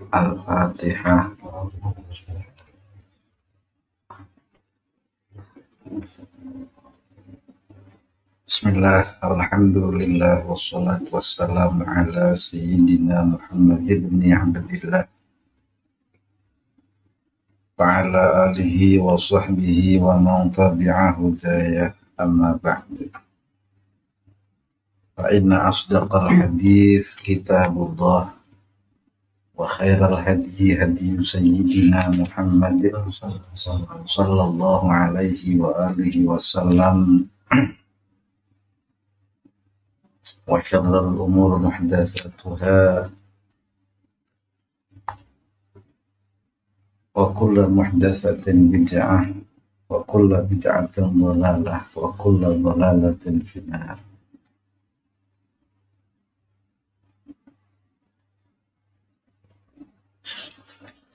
Al-Fatihah. Bismillah, alhamdulillah, wassalatu wassalamu ala sayyidina Muhammad ibn Abdillah wa ala alihi wa sahbihi wa man tabi'ahu hudaya, amma ba'du. Fa inna asdaqal hadith kitabullah wa khairal hadi hadi sayyidina Muhammad sallallahu alaihi wa alihi wasallam wa syarrul umur muhdatsatuha wa kullu muhdatsatin bid'ah wa kullu bid'atin dhalalah wa kullu dhalalatin finnar.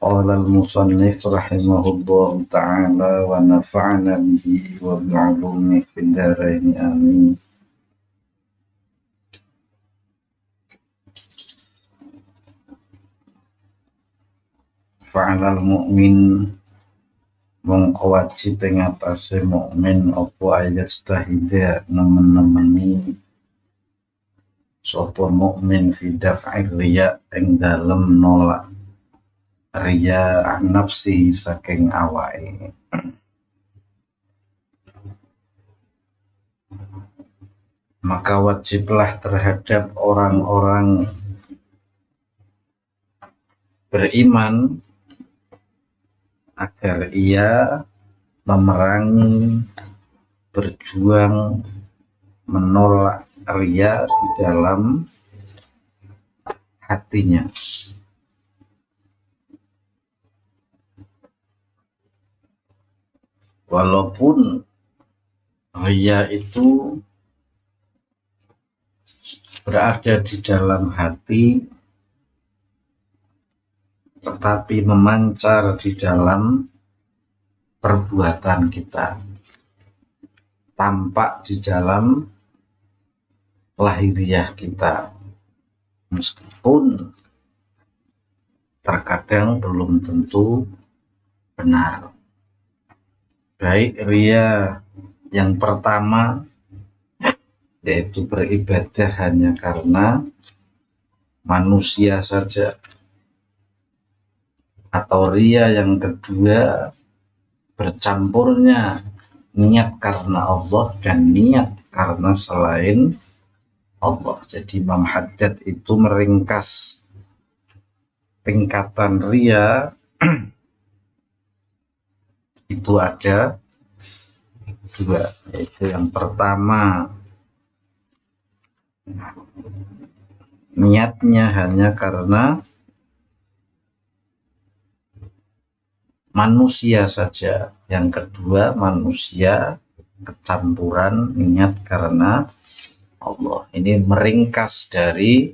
Qala al-musannif rahimahullahu ta'ala wa nafa'ana bihi wa bi'ulumihi fid dharain amin. Fa'alal mu'min mongko wajib ing atase mukmin apa ayat stahida nemen-nemeni sapa mukmin fi daf'ir riya ing dalem nolak riya nafsi saking awake. Maka wajiblah terhadap orang-orang beriman agar ia memerangi, berjuang menolak riya di dalam hatinya. Walaupun riya itu berada di dalam hati, tetapi memancar di dalam perbuatan kita, tampak di dalam lahiriah kita, meskipun terkadang belum tentu benar. Baik riya yang pertama, yaitu beribadah hanya karena manusia saja, atau riya yang kedua bercampurnya niat karena Allah dan niat karena selain Allah. Jadi Imam Haddad itu meringkas tingkatan riya itu ada dua, yaitu yang pertama niatnya hanya karena manusia saja, yang kedua manusia kecampuran niat karena Allah. Ini meringkas dari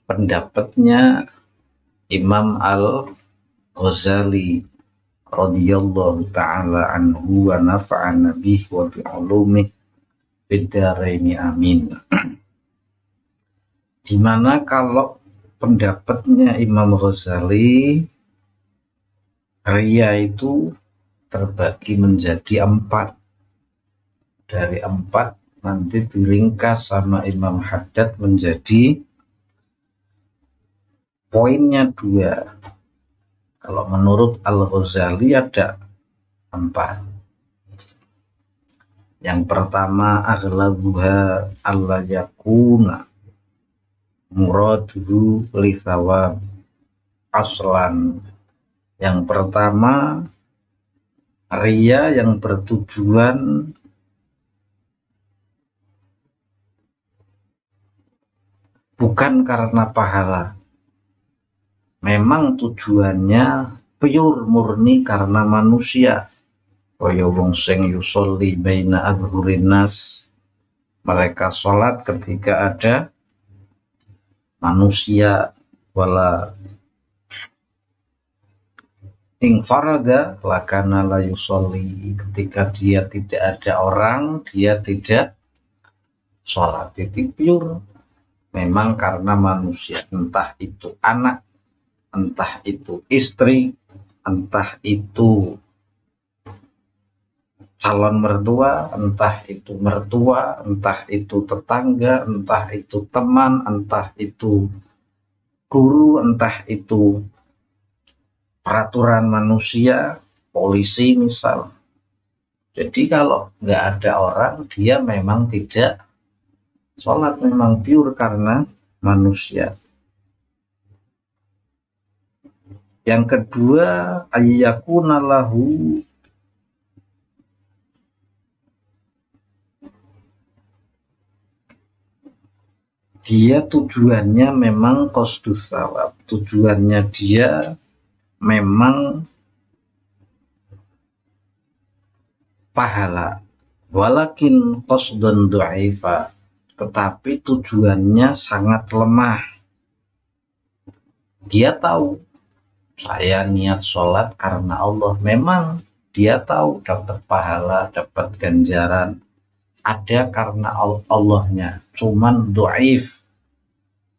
pendapatnya Imam Al-Ghazali radhiyallahu ta'ala anhu wa nafa'ana bihi wa bi'ulumihi fid dharain amin. Dimana kalau pendapatnya Imam Ghazali, riya itu terbagi menjadi 4. Dari 4 nanti diringkas sama Imam Haddad menjadi poinnya 2. Kalau menurut Al-Ghazali ada 4. Yang pertama, aghladuha alla yakuna muraduhu li thawab aslan. Yang pertama, riya yang bertujuan bukan karena pahala. Memang tujuannya pure murni karena manusia. Kaya wong sing yusolli baina adhurin nas, mereka sholat ketika ada manusia. Wala ing farada lakana la yusolli, ketika dia tidak ada orang dia tidak sholat. Itu pure memang karena manusia, entah itu anak, entah itu istri, entah itu calon mertua, entah itu mertua, entah itu tetangga, entah itu teman, entah itu guru, entah itu peraturan manusia, polisi misal. Jadi kalau nggak ada orang, dia memang tidak sholat, memang pure karena manusia. Yang kedua, ayyakuna lahu dia tujuannya memang qasdus shawab, tujuannya dia memang pahala, walakin qasdun du'ifa, tetapi tujuannya sangat lemah. Dia tahu saya niat sholat karena Allah, memang dia tahu dapat pahala, dapat ganjaran, ada karena Allahnya, cuman dhaif,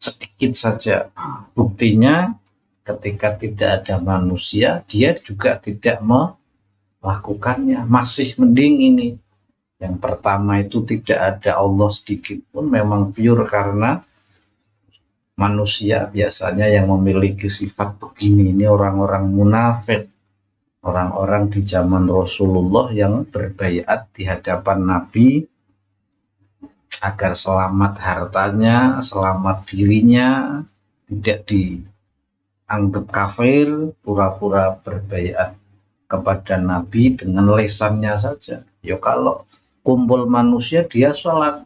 sedikit saja. Buktinya ketika tidak ada manusia, dia juga tidak melakukannya. Masih mending ini. Yang pertama itu tidak ada Allah sedikit pun, memang pure karena manusia. Biasanya yang memiliki sifat begini ini orang-orang munafik, orang-orang di zaman Rasulullah yang berbaiat di hadapan Nabi agar selamat hartanya, selamat dirinya, tidak dianggap kafir, pura-pura berbaiat kepada Nabi dengan lesannya saja. Ya kalau kumpul manusia dia sholat,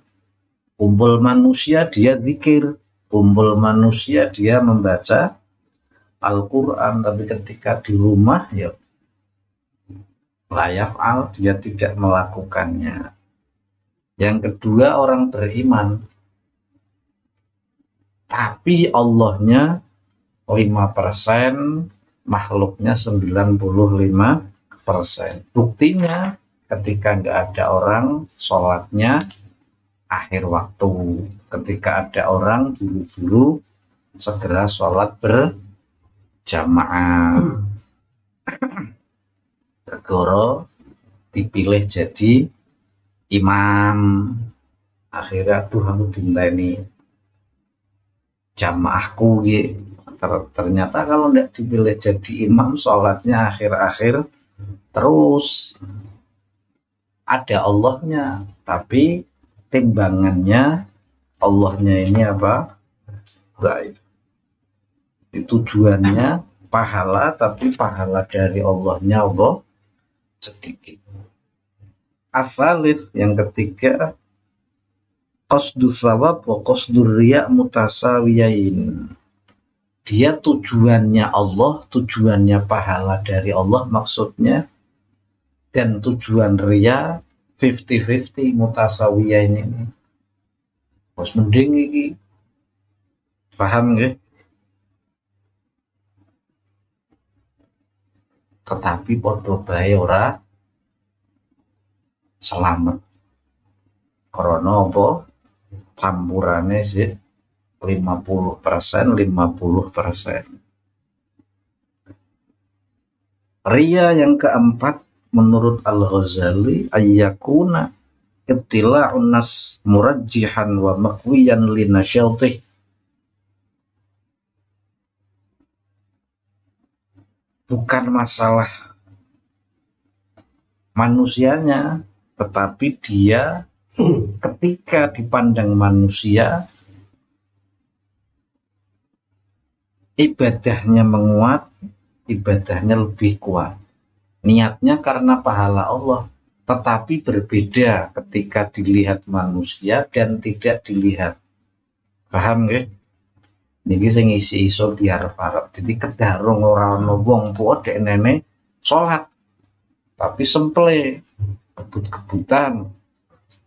kumpul manusia dia zikir, kumpul manusia dia membaca Al-Quran, tapi ketika di rumah ya la yaf'al, dia tidak melakukannya. Yang kedua, orang beriman tapi Allahnya 5%, makhluknya 95%. Buktinya ketika nggak ada orang, sholatnya akhir waktu. Ketika ada orang, buru-buru segera sholat berjamaah. Kegoro dipilih jadi imam, akhirnya tuh aku dinteni jamaahku gitu. Ternyata kalau tidak dipilih jadi imam, sholatnya akhir-akhir terus. Ada Allahnya, tapi timbangannya Allahnya ini apa? Gaib. Tujuannya pahala, tapi pahala dari Allahnya Allah sedikit. Asalis, yang ketiga, qasdus shawab wa qasdur riya mutasawiyain. Dia tujuannya Allah, tujuannya pahala dari Allah maksudnya, dan tujuan riya 50-50 mutasawiyain ini. Bos mending iki. Paham nggih? Tetapi padha bae ora selamat. Karena apa? Campurane sih 50%. Riya yang keempat menurut Al-Ghazali, ayyakuna ittila'un nas murajjihan wa maqwiyan li nasyatih. Bukan masalah manusianya, tetapi dia ketika dipandang manusia, ibadahnya menguat, ibadahnya lebih kuat. Niatnya karena pahala Allah, tetapi berbeda ketika dilihat manusia dan tidak dilihat. Paham nggih? Niki sing isi iso diarep-arep. Jadi kedarung ora ana wong tuwa dek nenek salat. Tapi semple, kebut-kebutan.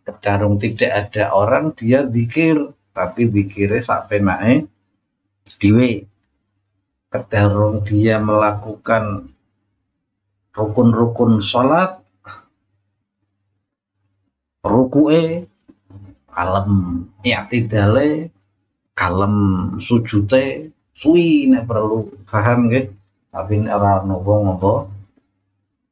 Kedarung tidak ada orang, dia zikir, tapi zikire sak penake dhewe. Kedarung dia melakukan rukun-rukun salat, ruku'e kalem, i'tidale kalem sujute suwi nek perlu, paham nggih? Tapi nek ora ono wong apa,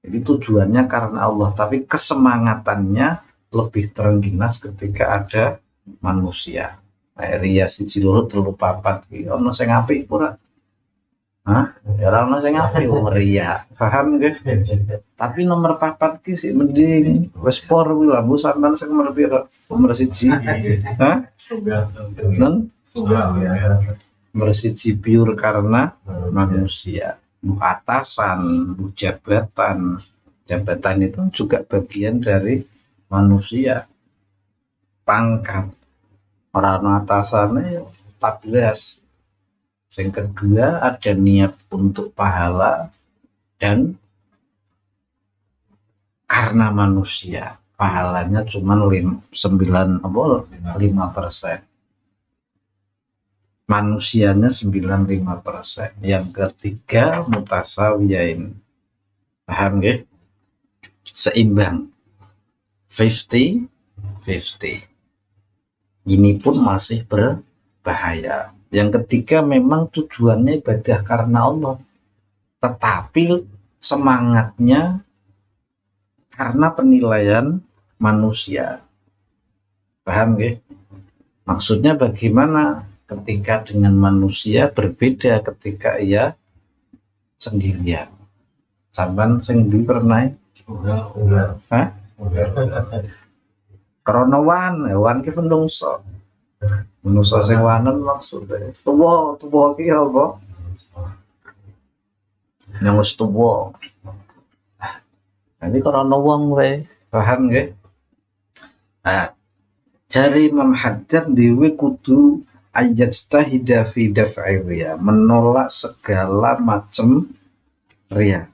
jadi tujuannya karena Allah, tapi kesemangatannya lebih terengginas ketika ada manusia. Ria siji loro telu papat iki ono sing apik ora? Hah? Ya ora ono sing apik wong ria. Paham nggih? Tapi nomor papat ki sik mending wis por kuwi lah, Bu sampean sing nomor piro? Nomor siji. Hah? Non? Nomor siji pure karena manusia. Bu atasan, bu jabatan. Jabatan itu juga bagian dari manusia. Pangkat. Orang atasannya 14. Yang kedua ada niat untuk pahala dan karena manusia pahalanya cuma 5%. Manusianya 95%. Yang ketiga mutasawiyain. Paham nggih? Seimbang. 50-50. Ini pun masih berbahaya. Yang ketiga memang tujuannya ibadah karena Allah. Tetapi semangatnya karena penilaian manusia. Paham nggih? Maksudnya bagaimana ketika dengan manusia berbeda ketika ia sendirian. Sampeyan sing ndi pernah? Hah? Krana wan ki menungso. Menungso sing wanen maksudnya. Tuwa ki apa? Yang wis tuwa. Nanti krana wong wae, paham nggih? Nah, jari Imam Haddad dhewe kudu ajtahida fi daf'i riya, menolak segala macam riya.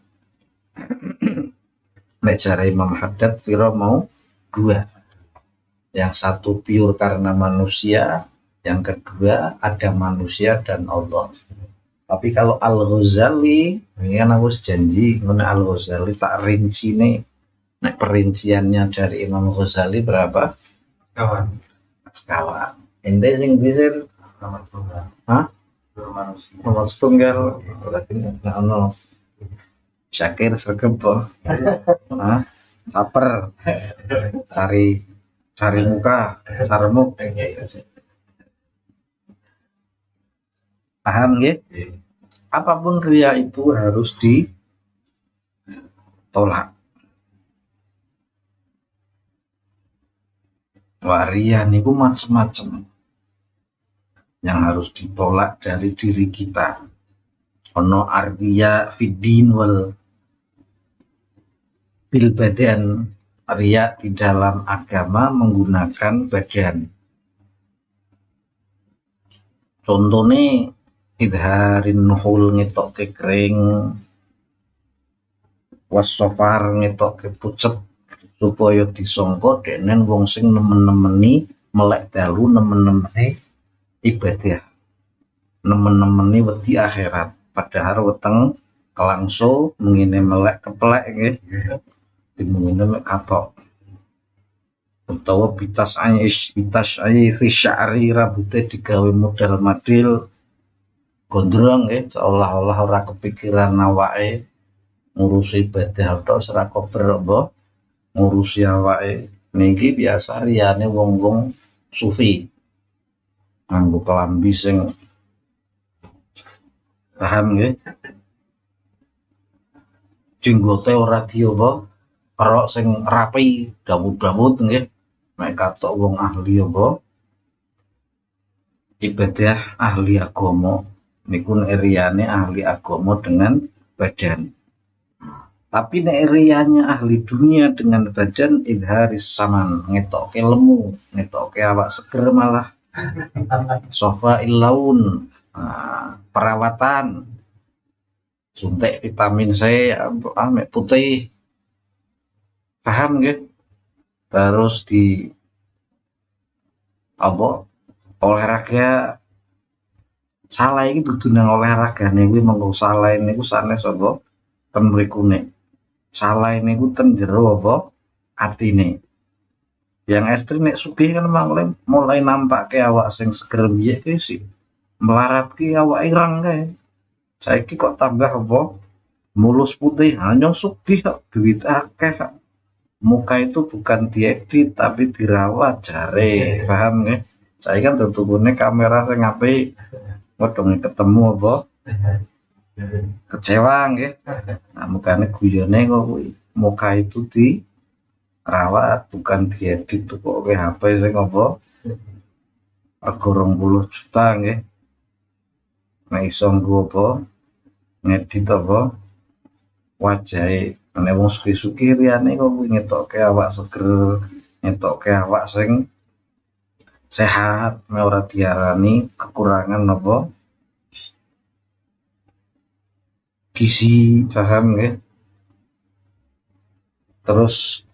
Nek jari Imam Haddad pira mau 2. Yang satu pure karena manusia, yang kedua ada manusia dan Allah. Tapi kalau Al-Ghazali, ini kan aku janji, mengenai Al-Ghazali tak rinci nih. Nek perinciannya dari Imam Ghazali berapa? Sekawan. Ente sing bisa nomor tunggal. Hah? Nomor tunggal. Berarti nggak ono. Syakir sergep po. Hah? Saper. Cari muka, saremuk. Paham nggih? Apapun riya itu harus ditolak. Wah, riya niku macam-macam yang harus ditolak dari diri kita. Ono ardiya fiddin wal bil badan. Riya di dalam agama menggunakan badan. Contohnya idharin nuhul ngetok ke kering, wasofar ngetok ke pucet supaya disangka denen wong sing nemen-nemeni melek dalu, nemen-nemeni ibadah, nemen-nemeni wedi akhirat. Padahal weteng kelangso mengine melek keplek nggih. Dimungkinkan katok utawa bitas ayi fi sya'ri rambutnya digawe model madil gondrong seolah-olah ora kepikiran awake ngurusi ibadah tok ora kober apa ngurusi awake. Niki biasa riyane wong-wong sufi nganggo kelambi sing paham nggih, jenggote ora di apa kerok sing rapi, dawud-dawud nggih. Nek katok wong ahli apa ibadah ahli agama niku nek riyane ahli agama dengan badan. Tapi nek riyane ahli dunia dengan badan idharis saman, ngetoke lemu, ngetoke awak seger malah. Sofa ilaun, perawatan, suntik vitamin C, mek putih. Paham nggih? Terus di apa olahraga salah iki dudu nang olahragane kuwi mengko salah niku sanes apa ten mrikune. Salah niku ten jero apa atine. Yang ekstrim nek sugih kan mulai nampak ke awak sing seger biye ki sih melarat ki awak irang kae. Saiki kok tambah apa? Mulus putih, hanya sugih kok duit akeh. Muka itu bukan diedit tapi dirawat jare. Paham nggih? Saya kan tutupune kamera sing apik. Kodong ketemu apa? Kecewa nggih. Nah, mukane guyone kok kuwi. Muka itu dirawat bukan diedit tuh kok HP sing apa? Rego 20 juta nggih. Nek iso nggo apa? Ngedit apa? Wajahe nek wong sugih-sugih liyane kok kuwi ngetokke awak seger, ngetokke awak sing sehat, ora diarani kekurangan apa? Gizi, paham nggih? Terus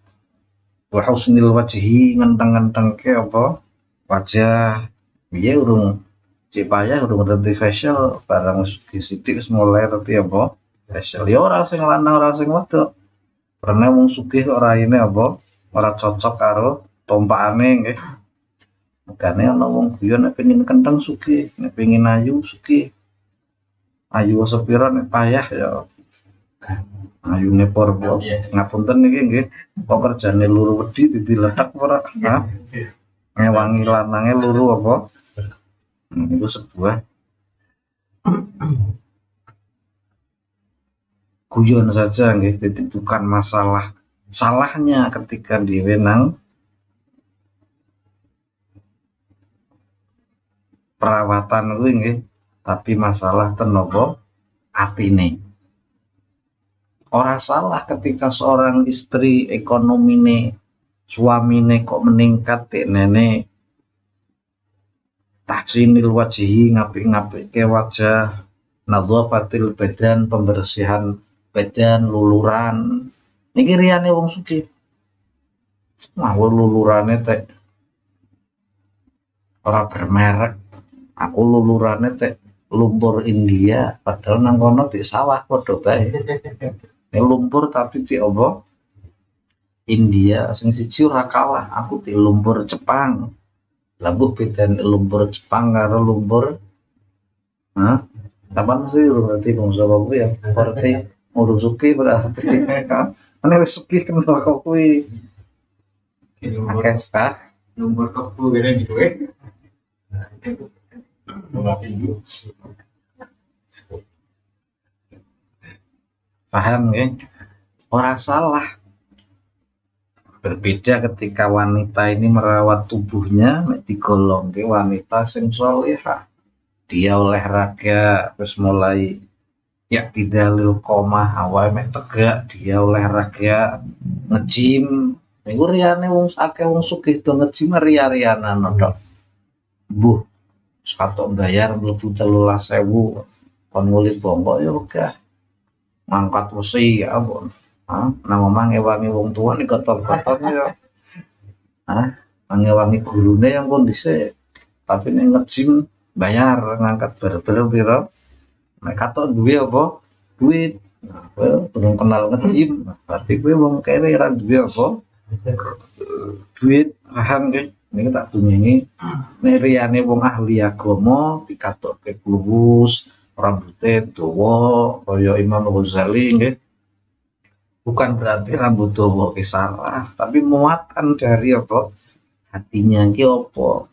wa husnil wajhi ngenteng-ngentengke apa? Wajah. Piye urung cipaya urung ngerti facial barang sithik wis mulai ngerti apa? Facial. Ya ora sing lanang ora sing wedok. Karena wong sugih kok raine apa? Ora cocok karo tompakane nggih. Makane ana wong guyon nek pengin kenteng sugih, nek pengin ayu sugih. Ayu sepira nek payah ya ayune porpo. Ngapunten niki nggih. Kok kerjane luru wedi diletak ora? Hah? Ngewangi lanange luru apa? Itu sebuah guyon saja nggih, jadi bukan masalah salahnya ketika dhewe nang perawatan kuwi nggih, tapi masalah ten apa atine. Ora salah ketika seorang istri ekonomine suamine kok meningkat teknene tahsinil wajhi ngapik-ngapike wajah, nadhafatil badan pembersihan badan, luluran. Niki riyane wong sugih. Ngawur lulurane tek ora bermerek. Aku lulurane tek lumpur India, padahal nang kono di sawah padha bae. Nek lumpur tapi di apa? India sing siji ora kalah, aku di lumpur Jepang. Lah mbok bedane lumpur Jepang karo lumpur Kapan mesti berarti bangsa kuwi ya. Berarti urung sugih berarti. Ane wis sugih kenal kok kuwi. Akeh sah Lumpur kebu kene di kowe. Paham nggih? Ora salah. Berbeda ketika wanita ini merawat tubuhnya nek digolongke wanita sing shalihah. Dia olahraga terus mulai ya tidalil komah awal mek tegak, dia olahraga nge-gym. Niku riyane wong akeh wong sugih do nge-gym riya-riyanan tok. Mbuh katok bayar mlebu 13.000 kon ngulit bongkok ya wegah. Ngangkat wesi ya ampun. Nang omah ngewangi wong tuwa nek kotor-kotor ya. Ngewangi gurune yang kondisi. Tapi nek nge-gym bayar ngangkat barber pira. Nek katok duwe apa? Duit. Kowe durung kenal nge-gym, berarti kowe wong kere ra duwe apa? Duit, paham nggih? Niki tak dungingi nek riyane wong ahli agama dikatokke lurus, rambute dawa kaya Imam Ghazali nggih. Bukan berarti rambut dawa ki salah, tapi muatan dari apa? Hatinya ki apa?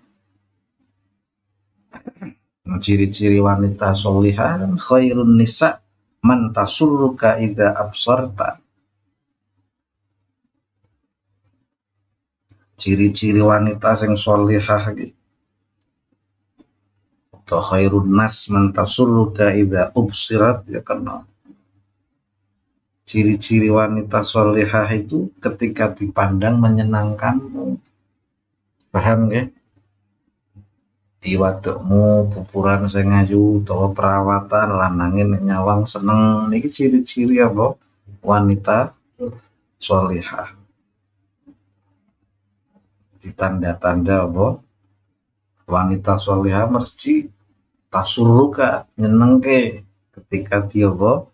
Ciri-ciri wanita sholihah khairun nisa man tasurruka idza absarta. Ciri-ciri wanita sing sholihah iki to khairun nas man tasurruka idza ubsirat ya kenal. Ciri-ciri wanita sholihah itu ketika dipandang menyenangkanmu. Paham nggih? Diwadokmu pupuran sing ayu utawa perawatan lanange nek nyawang seneng niki ciri-ciri apa wanita sholihah. Ditanda-tanda apa wanita sholihah mesti tasurruka nyenengke ketika dia apa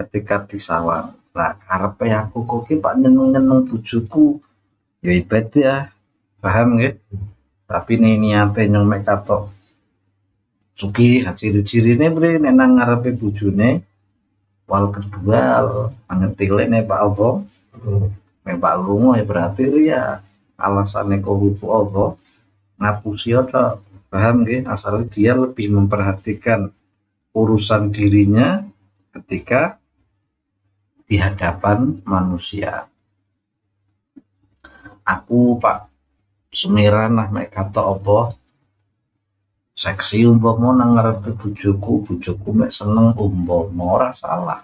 ketika disawang. Lah karepe aku kok ki Pak nyeneng-nyeneng bojoku ya ibadah Paham nggih? Tapi nih niate nyong mek katok sugih, ciri-cirine mrene nek nang ngarepe bojone wal kedua ngetile nek Pak apa? Nek Pak lunga ya berarti ya alasane kok apa? Ngapusi ora. Paham nggih? Asal dia lebih memperhatikan urusan dirinya ketika di hadapan manusia. Aku Pak semiran lah mek kata apa seksi umpama nang ngarepe bojoku mek seneng umpama ora salah.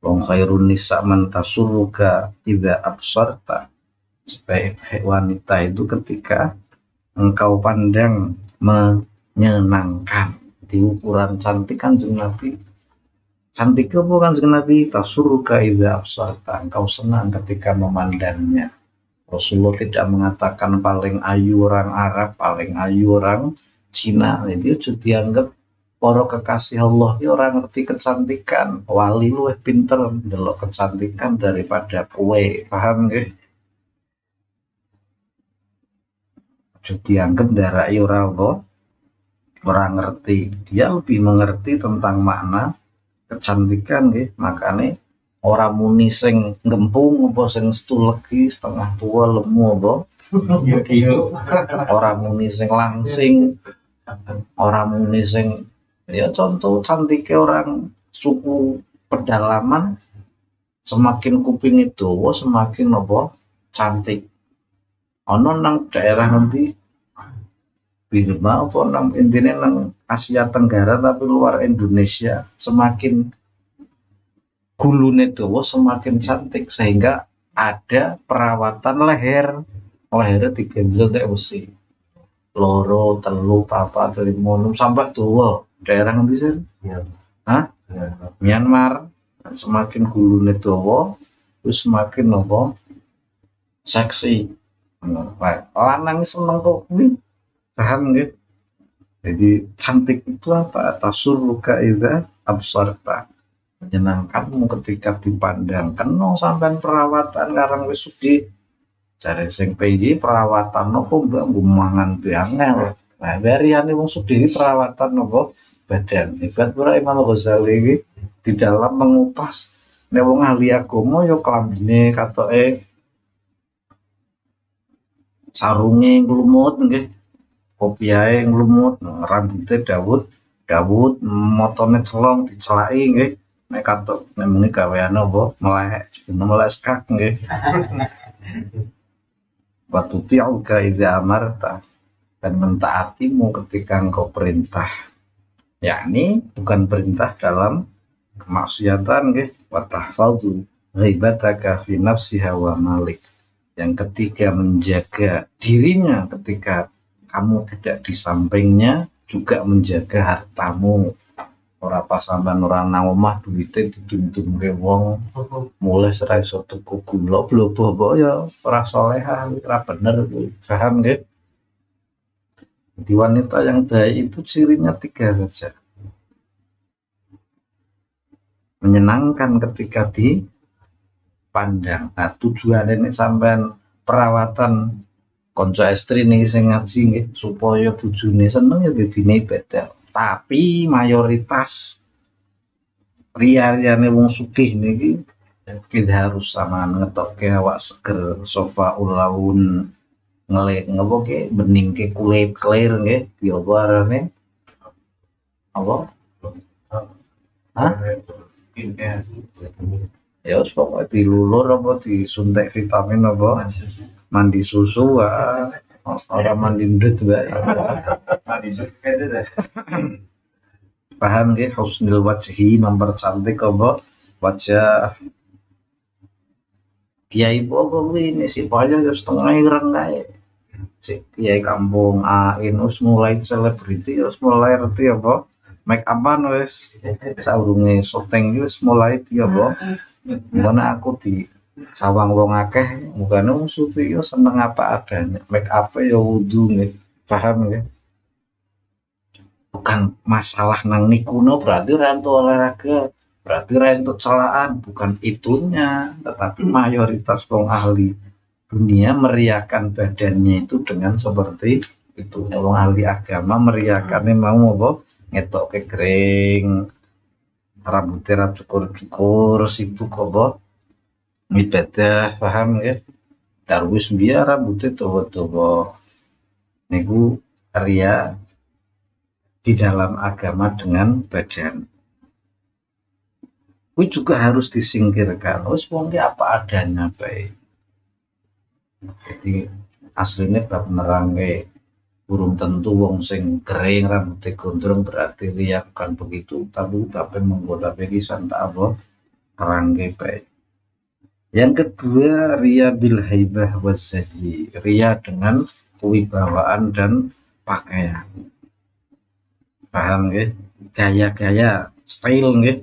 Wong khairun nisa man tasurruka idza absarta. Sebaik wanita itu ketika engkau pandang menyenangkan. Di ukuran cantik Kanjeng Nabi. Cantik apa Kanjeng Nabi? Tasurruka idza absarta. Engkau senang ketika memandangnya. Rasulullah tidak mengatakan paling ayu orang Arab, paling ayu orang Cina. Itu sudah dianggap para kekasih Allah ini orang ngerti kecantikan. Wali luwih pinter ndelok kecantikan daripada kue. Paham nggih? Sudah dianggap darai orang ngerti. Dia lebih mengerti tentang makna kecantikan nggih. Makane ora muni sing ngempung apa sing stulegi setengah tua lemu apa ora muni sing langsing ora muni sing ya contoh cantike orang suku pedalaman semakin kuping itu semakin apa cantik ana nang daerah nanti Birma apa nang intine nang Asia Tenggara tapi luar Indonesia semakin gulune dawa semakin cantik sehingga ada perawatan lehernya digenjel tek besi loro telu papat 5 6 sampai dawa daerah ngendi sih Myanmar semakin gulune dawa terus semakin apa seksi lanang seneng kok kuwi paham nggih jadi cantik itu apa tasurruka idza absarta menyenangkanmu ketika dipandang kena sampean perawatan karang wis sugih jare sing PJ perawatan nopo mbak mangan biangel nah bariane wong sugih perawatan nopo badan hebat ora Imam Ghazali iki di dalam mengupas nek wong ahli agama ya klambine katoke sarunge nglumut nggih kopiahe nglumut rambute Dawud motone celong dicelaki nggih nek katok nek muni gaweane apa melek skak nggih waktu ti'uka idza amarta dan mentaatimu ketika engkau perintah yakni bukan perintah dalam kemaksiatan nggih wa tahfazu ghibataka fi nafsiha wa malik yang ketiga menjaga dirinya ketika kamu tidak di sampingnya juga menjaga hartamu ora pas sampean ora nang omah duwite didundungke wong mulai ora iso tuku gula blobo ya ora salehah ora bener kuwi paham nggih di wanita yang baik itu cirinya 3 saja menyenangkan ketika dipandang nah tujuane nek sampean perawatan kanca estri niki sing ngaji nggih supaya bojone seneng ya didine ibadah tapi mayoritas pria-priane wong sugih niki kita harus sama ngetokke awak seger sofa ulawun ngelek ngapa ke bening ke kulit clear nggih diopo arane apa ya wis pokoke dilulur apa disuntik vitamin apa mandi susu ora mandi ndut wae paham nggih husnul wajhi mempercantik apa wajah kiai bobo ini si paya ya setengah ireng kae si kiai kampung Ainus mulai selebriti wis mulai ngerti apa make upan wis saurunge syuting wis mulai dia apa mana aku di sawang wong akeh mukane wong sufi yo seneng apa adanya make up ya wudu nggih paham nggih bukan masalah nang nikuno berarti rantu olahraga berarti rantu celaan bukan itunya tetapi mayoritas wong ahli dunia meriakan badannya itu dengan seperti itu. Wong ahli agama meriakannya mau apa? Ngetok ke kering, rambutnya cukur-cukur, sibuk apa? Ibadah, paham ya? Darwis biar rambutnya tua-tua. Niku ria di dalam agama dengan badan. Itu juga harus disingkirkan. Wong apa adanya baik. Jadi aslinya bab nerangke burung tentu wong sing kering rambutnya gondrong berarti ria, bukan begitu, tapi menggoda pikisan tak apa nerangke baik. Yang kedua, ria bil haibah wazzahi, ria dengan kewibawaan dan pakaian. Paham nggih? Gaya-gaya, style nggih.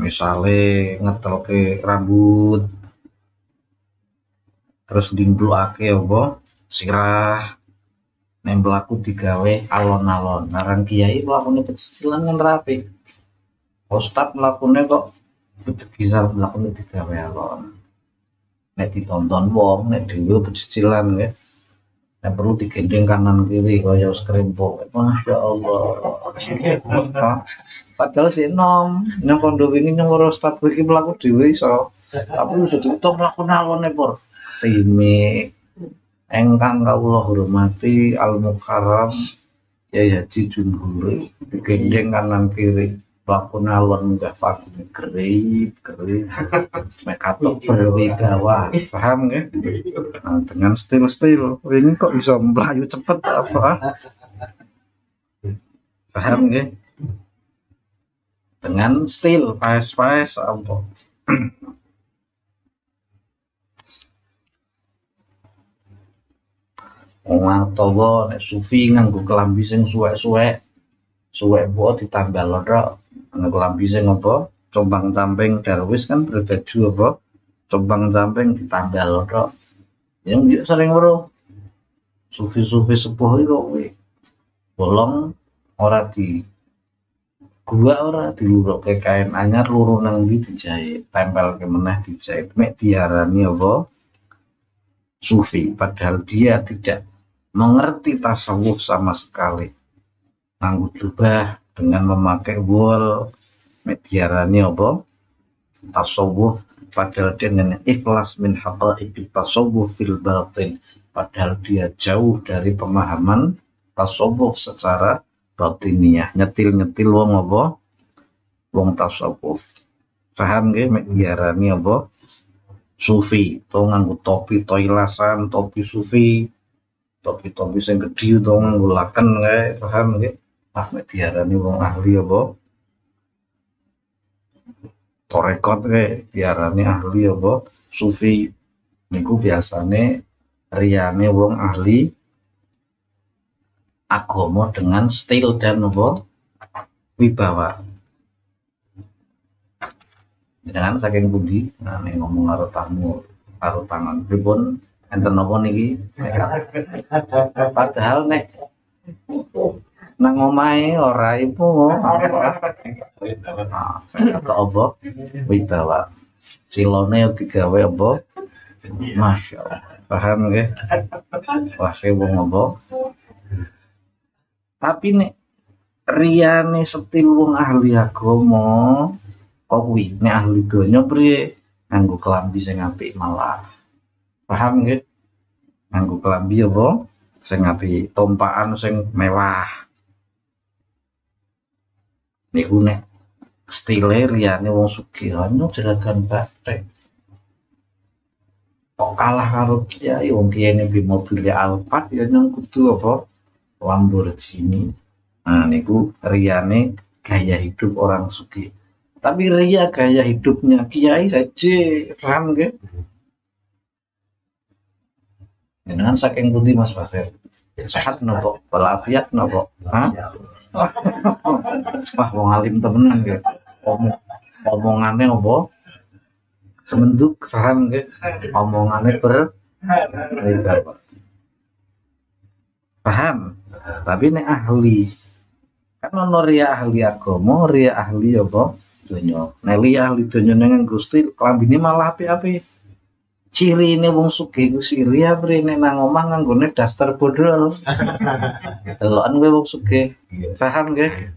Misale ngetelke rambut, terus ndimblukake apa? Sirah. Nek mlaku digawe alon-alon. Narang kiai mlakune pecicilan kan rapi. Ustad mlakune kok bisa mlakune digawe alon. Nek ditonton wong, nek dhewe pecicilan nggih. Nek perlu digendeng kanan kiri kaya skrimpok. Masya Allah. Padahal si nom yang kondo wingi nyang ustad iki mlaku dhewe iso. Tapi wis ditutup mlakune alone pur. Timi engkang kawula hormati Al-Mukarram Kyai Haji Jumhuri digendeng kanan kiri mlakune alon munggah pagune gerip mek katok berwibawa, paham nggih? Nah, dengan stil-stil ini kok bisa melayu cepet apa? Paham nggih? Dengan stil paes-paes apa? Wong tawa nek sufi nganggo kelambi sing suwek-suwek mbok ditambah lodok nganggo kelambi sing apa compang-camping darwis kan berbaju apa compang-camping ditambah lodok yang sering weruh sufi-sufi sepuh iki kok bolong ora di gua ora dilurukke kain anyar luru nang ndi dijahit tempel ke meneh dijahit mek diarani apa sufi, padahal dia tidak mengerti tasawuf sama sekali. Nganggo jubah dengan memakai wol, mediarani apa? Tasawuf, padahal dia dengan ikhlas min haqaiqit tasawuf fil batin, padahal dia jauh dari pemahaman tasawuf secara batiniah. Nyetil-nyetil wong apa? Wong tasawuf. Paham nggih mek diarani apa? Sufi, to nganggo topi toilasan, topi sufi, topi-topi sing gedhi to nganggo laken kae, paham nggih? Pas nek diarani wong ahli apa? Torekot kae diarani ahli apa? Sufi. Niku biasane riyane wong ahli agama dengan stil dan apa? Wibawa. Dengan saking pundi nah nek ngomong karo tamu karo tangan pripun enten napa niki padahal nek nang omahe ora ibu atau apa wibawa silone digawe apa Masya Allah paham nggih wah wong apa tapi nek riyane setil wong ahli agama kok kuwi nek ahli donya priye nganggo kelambi sing apik malah paham nggih nganggo kelambi apa sing apik tompakan sing mewah niku nek stile riyane wong sugih ana jeragan bathik kok kalah karo kiai wong kiai ning mobil Alphard ya nyang kudu apa Lamborghini nah niku riyane gaya hidup orang sugih. Tapi ria gaya hidupnya kiai saja, paham nggih? Dengan saking pundi Mas Pasir? Sehat nopo? Walafiat nopo? Hah? Wah, wong alim temenan nggih. Omongane apa? Semenduk, paham nggih? Omongane paham. Tapi nek ahli kan ono ria ahli agama, ria ahli apa? Donya. Neli ahli donya nang Gusti klambine malah apik-apik. Cirine wong sugih ku siria mrene nang omah nganggone daster bodol. Deloken kowe wong sugih. Paham nggih?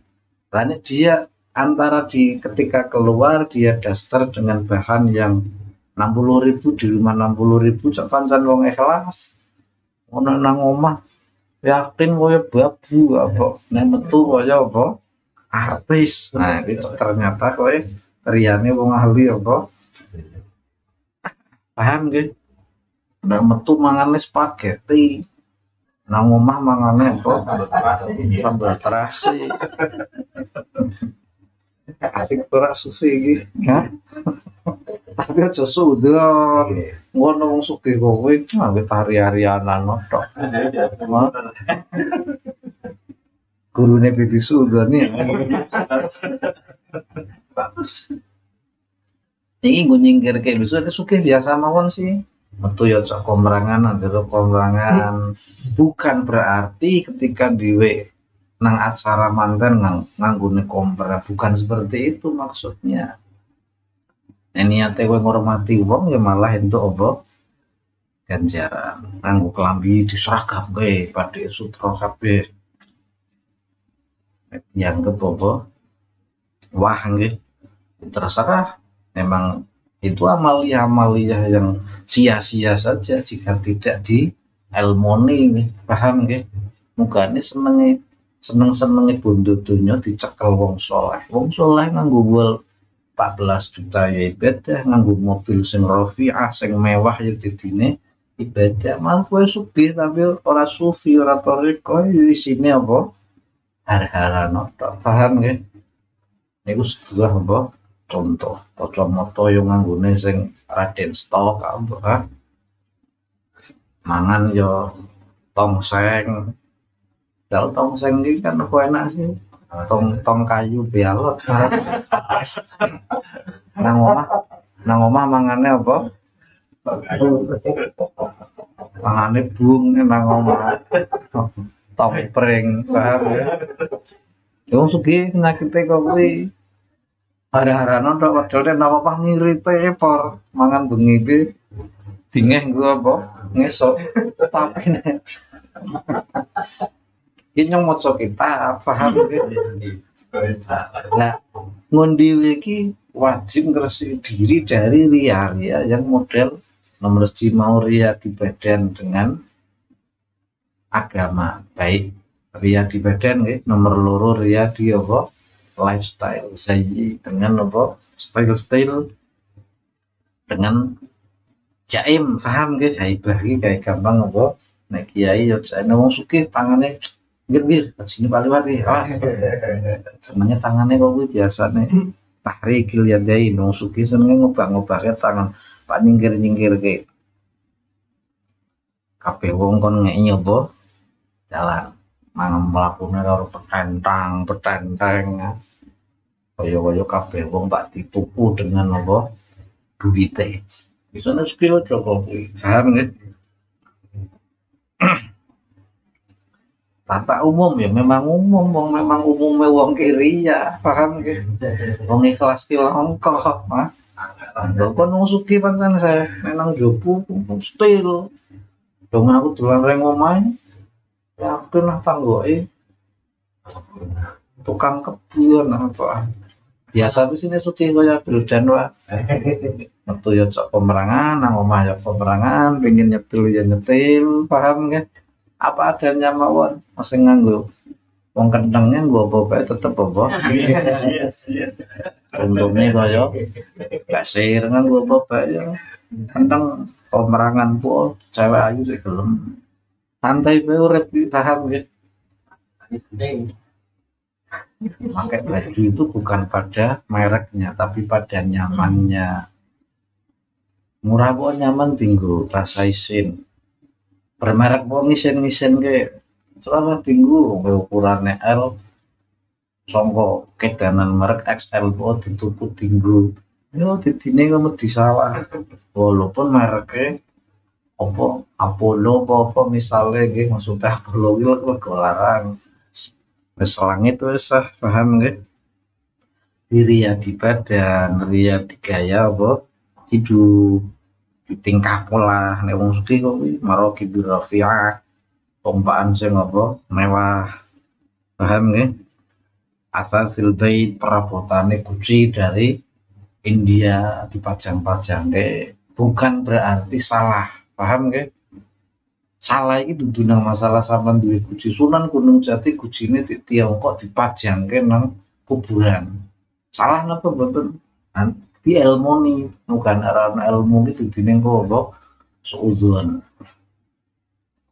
Lane dia antara ketika keluar dia daster dengan bahan yang 60.000 di rumah 60.000 cak pancen wong ikhlas. Ono nang omah yakin koyo babu apa nek metu koyo apa artis. Nah, itu ternyata kowe riyane wong ahli apa? Paham nggih? Nek metu mangane spaghetti. Nang omah mangane apa? Sambal terasi. Asik ora sufi iki, ya. Tapi aja suudon. Ngono wong sugih kowe nggawe tari-arianan tok. Gurune Biti Sudon ya. Bagus. Iki nggo nyingkirke besok sugih biasa mawon sih. Metu ya cok komrangan, njero komrangan. Bukan berarti ketika diwe nang acara manten nganggone kompra, bukan seperti itu maksudnya. Niate kowe ngormati wong ya malah entuk apa? Ganjaran. Nganggo klambi diseragamke padhe sutra kabeh. Dianggep apa? Wah nggih. Terserah. Memang itu amalia-amalia yang sia-sia saja jika tidak dielmoni, paham nggih? Mugane seneng-senenge bondo donya dicekel wong saleh. Wong saleh nganggo wol 14 juta ya ibadah, nganggo mobil sing Rafi'ah sing mewah ya didine ibadah. Malah kowe sugih tapi ora sufi, ora thariqah, isine apa? Har-haran tok. Paham nggih? Niku sebuah apa? Contoh, kacamata yo nganggone sing Raden Stok apa? Mangan yo tongseng. Kalau tongseng iki kan apa enak sih? Tong kayu bialot. Nang omah mangane apa? Mangane bung nang omah. Tong pring, paham ya? Yo sugih penyakite kok kuwi. Hari-harana tok wedhone nang omah ngirite por mangan bengi iki dingeh nggo apa? Ngesuk. Tapi nek iki nyong maca kita paham nggih. Lah ngondi iki wajib ngresiki diri dari ria-ria yang model nomor 1 mau ria di badan dengan agama baik ria di badan nggih, nomor 2 ria di apa? Lifestyle saya dengan apa? Style dengan jaim, paham nggih? Haibah iki kayak gampang apa? Nek kiai yo jane wong sugih tangane gir-gir, sini paliwati. Ah. Senenge tangane kok kuwi biasane tahrikil yadain, wong sugih senenge ngobak-ngobake tangan, Pak nyingkir-nyingkirke. Kabeh wong kon ngeki apa? Jalan. Mangan mlakune karo petentang. Kaya-kaya kabeh wong Pak dituku dengan apa? Duwite. Bisane sugih aja kok kuwi. Paham nggih? Tata umum ya memang umum, memang umume wong kiri ya, paham nggih? Wong ikhlas ki langka, Mas. Kon wong sugih pancen saya menang jopo stil. Dong aku dolan reng omahe. Yakin lah tanggoke tukang kebun apa. Biasa wis sine sugih kaya Bildan wae. Metu ya cok pemerangan, nang omah ya pemerangan, pengin nyetil ya nyetil, paham nggih? Apa adanya mawon, masing nganggo wong kentengnya nggo apa bae tetep apa. Yes. Untungnya kaya kasir nganggo apa bae ya. Kenteng pemerangan po cewek ayu sik gelem. Santai bae urip paham nggih. Pakai baju itu bukan pada mereknya tapi pada nyamannya. Murah kok nyaman tinggu rasa isin. Bermerek kok ngisen-ngisen ke selama tinggu ukurannya L songko kedanan merek XL kok dituku tinggu yo didine kok di sawah walaupun mereknya apa Apollo apa misalnya nggih maksudnya Apollo iki larang wis langit wis paham nggih ria di badan ria di gaya apa hidup tingkah pola nek wong sugih kuwi maraqibir rafi'ah, tumpaan sing apa mewah. Paham nggih? Asasil bait perabotane kunci dari India dipajang-pajang bukan berarti salah. Paham nggih? Salah iki dudu nang masalah sampean duwe guci Sunan Gunung Jati gujine di Tiongkok dipajangke nang kuburan. Salah napa mboten? Di ilmu nih, bukan arah ilmu itu dinding kok seuzon.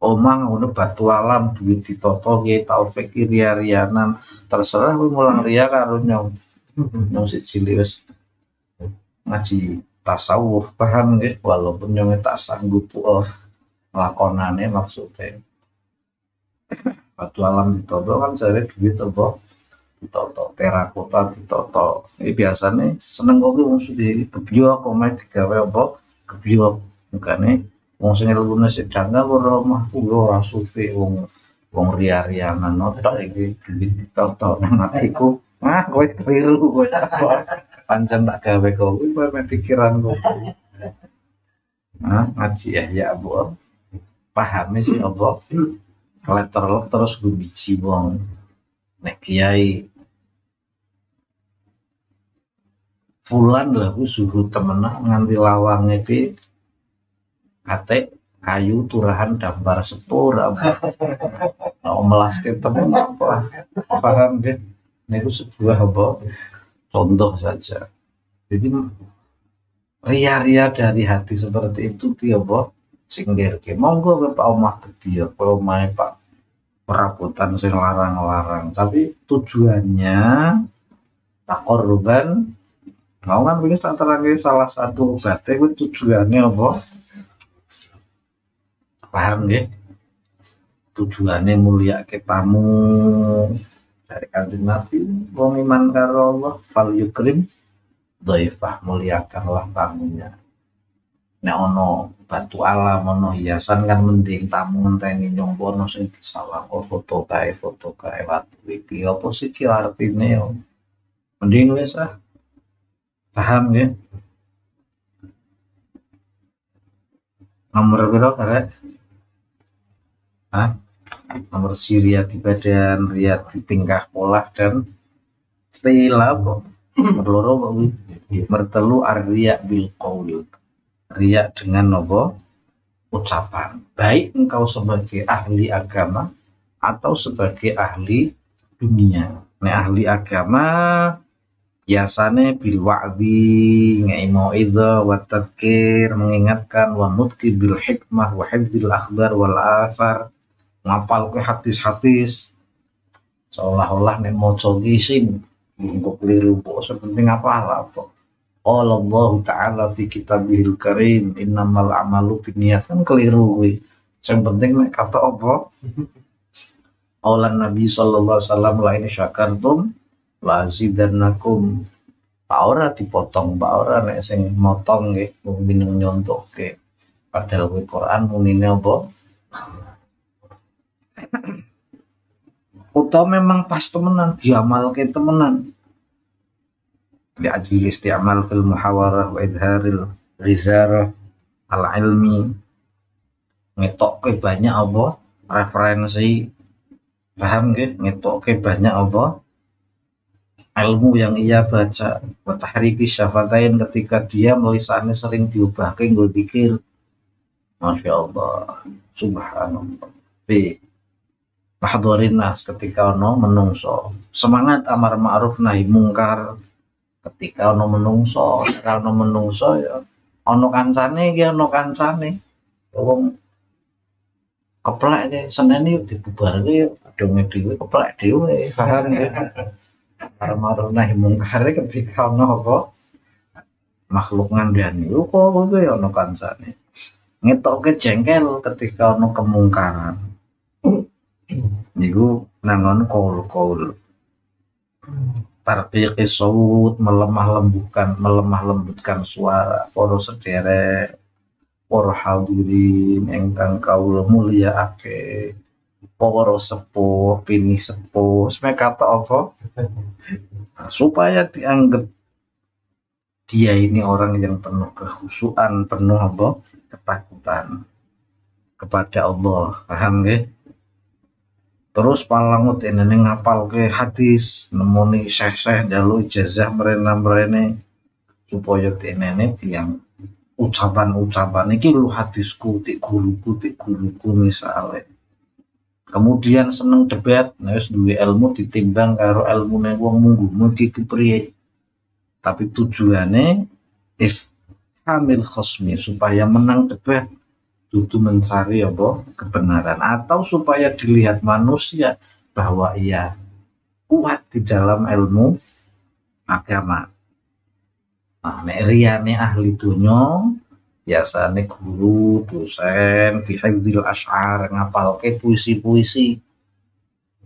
Omang ngono batu alam duit ditoto Kiai Taufik ria-rianan terserah kowe mulang ria karo nyong. Nyong siji wis ngaji tasawuf paham nggih walaupun nyong tak sanggup lakonane maksudnya. Batu alam ditoto kan jare duit apa ditoto terakota ditoto ini biasanya seneng kok wong sugih gebyo kok main digawe apa gebyo makane wong sing ilmune sedang ora omahku yo ora sufi wong ria-rianan tok iki duit ditoto nang atiku kowe keliru kowe pancen tak gawe kowe main pikiranku ngaji ya Bu pahami sih apa letter terus gue biji wong nek kiai Fulan lah ku suhu temenan nganti lawange pi kate kayu turahan dambar sepur apa melaske temen apa paham deh niku sebuah apa contoh saja jadi ria-ria dari hati seperti itu tiapa singgirke monggo Pak omah kebiyo kalau main Pak perabotan sing larang-larang tapi tujuannya takorban mau kan begini tak terangin salah satu obatnya itu tujuannya apa? Paham nggih? Tujuannya mulia ke tamu dari Kanjeng Nabi, wong iman karo Allah, fal yukrim dhaifah muliakanlah tamunya. Nek ono batu alam ono hiasan kan mending tamu ngenteni nyong ono sing disalah foto kae watu iki apa sih ki artine yo. Mending wis paham ya? Nomor berapa karek? Nomor Syria di badan, riat di tingkah pola dan stila kok. Berloro kok mertelu ar-riya bil qaul. Riya dengan nopo ucapan. Baik engkau sebagai ahli agama atau sebagai ahli dunia. Nek ahli agama biasanya bil wa'di ngai mau'idhah wa tadhkir mengingatkan wa nutqi bil hikmah wa hifdzil akhbar wal athar ngapal ke hadis-hadis seolah-olah nek maca isin untuk keliru kok sepenting apa Allah Ta'ala fi kitabihil karim innamal a'malu binniyat kan keliru kuwi sing penting nek kata apa Aulan Nabi sallallahu alaihi wasallam la in syakartum lazidannakum Pak ora dipotong Pak ora nek sing motong nggih mineng nyontokke padahal kuwi Quran munine apa utawa memang pas temenan diamalke temenan li ajli isti'mal fil muhawarah wa idharil ghizarah al ilmi ngetokke banyak apa referensi paham nggih ngetokke banyak apa ilmu yang ia baca wa tahriki syafatain ketika dia lisannya sering diubahke nggo zikir masyaallah subhanallah fi mahdhurin nas ketika ono menungso semangat amar ma'ruf nahi mungkar ketika ono menungso ya ono kancane iki ono kancane wong keplek iki Senin iki dibubarke yo dong dhewe keplek dhewe paham ya amar nahi mungkar ketika ono apa makhluk ngandani kok kowe ono kancane ngetokke jengkel ketika ono kemungkaran niku nangon kaul tarbiqi saut melemah lembutkan suara para sederek para hadirin ingkang kaula mulyaake para sepuh pini sepuh sampe kata apa supaya dia ini orang yang penuh kekhusyuan, penuh apa? Ketakutan kepada Allah. Paham nggih? Terus palangut ini ngapal ke hadis, nemoni syekh-syekh njaluk ijazah mrene supaya ini tiang ucapan-ucapan iki lho hadisku tik guruku misale. Kemudian seneng debat, wis duwe ilmu ditimbang karo ilmune wong munggumu iki kepriye. Tapi tujuannya hamil khosmi supaya menang debat, dudu mencari apa kebenaran atau supaya dilihat manusia bahwa ia kuat di dalam ilmu agama. Nah, nek riyane ahli dunya biasane guru, dosen, bihifdzil asy'ar, ngapalke puisi-puisi.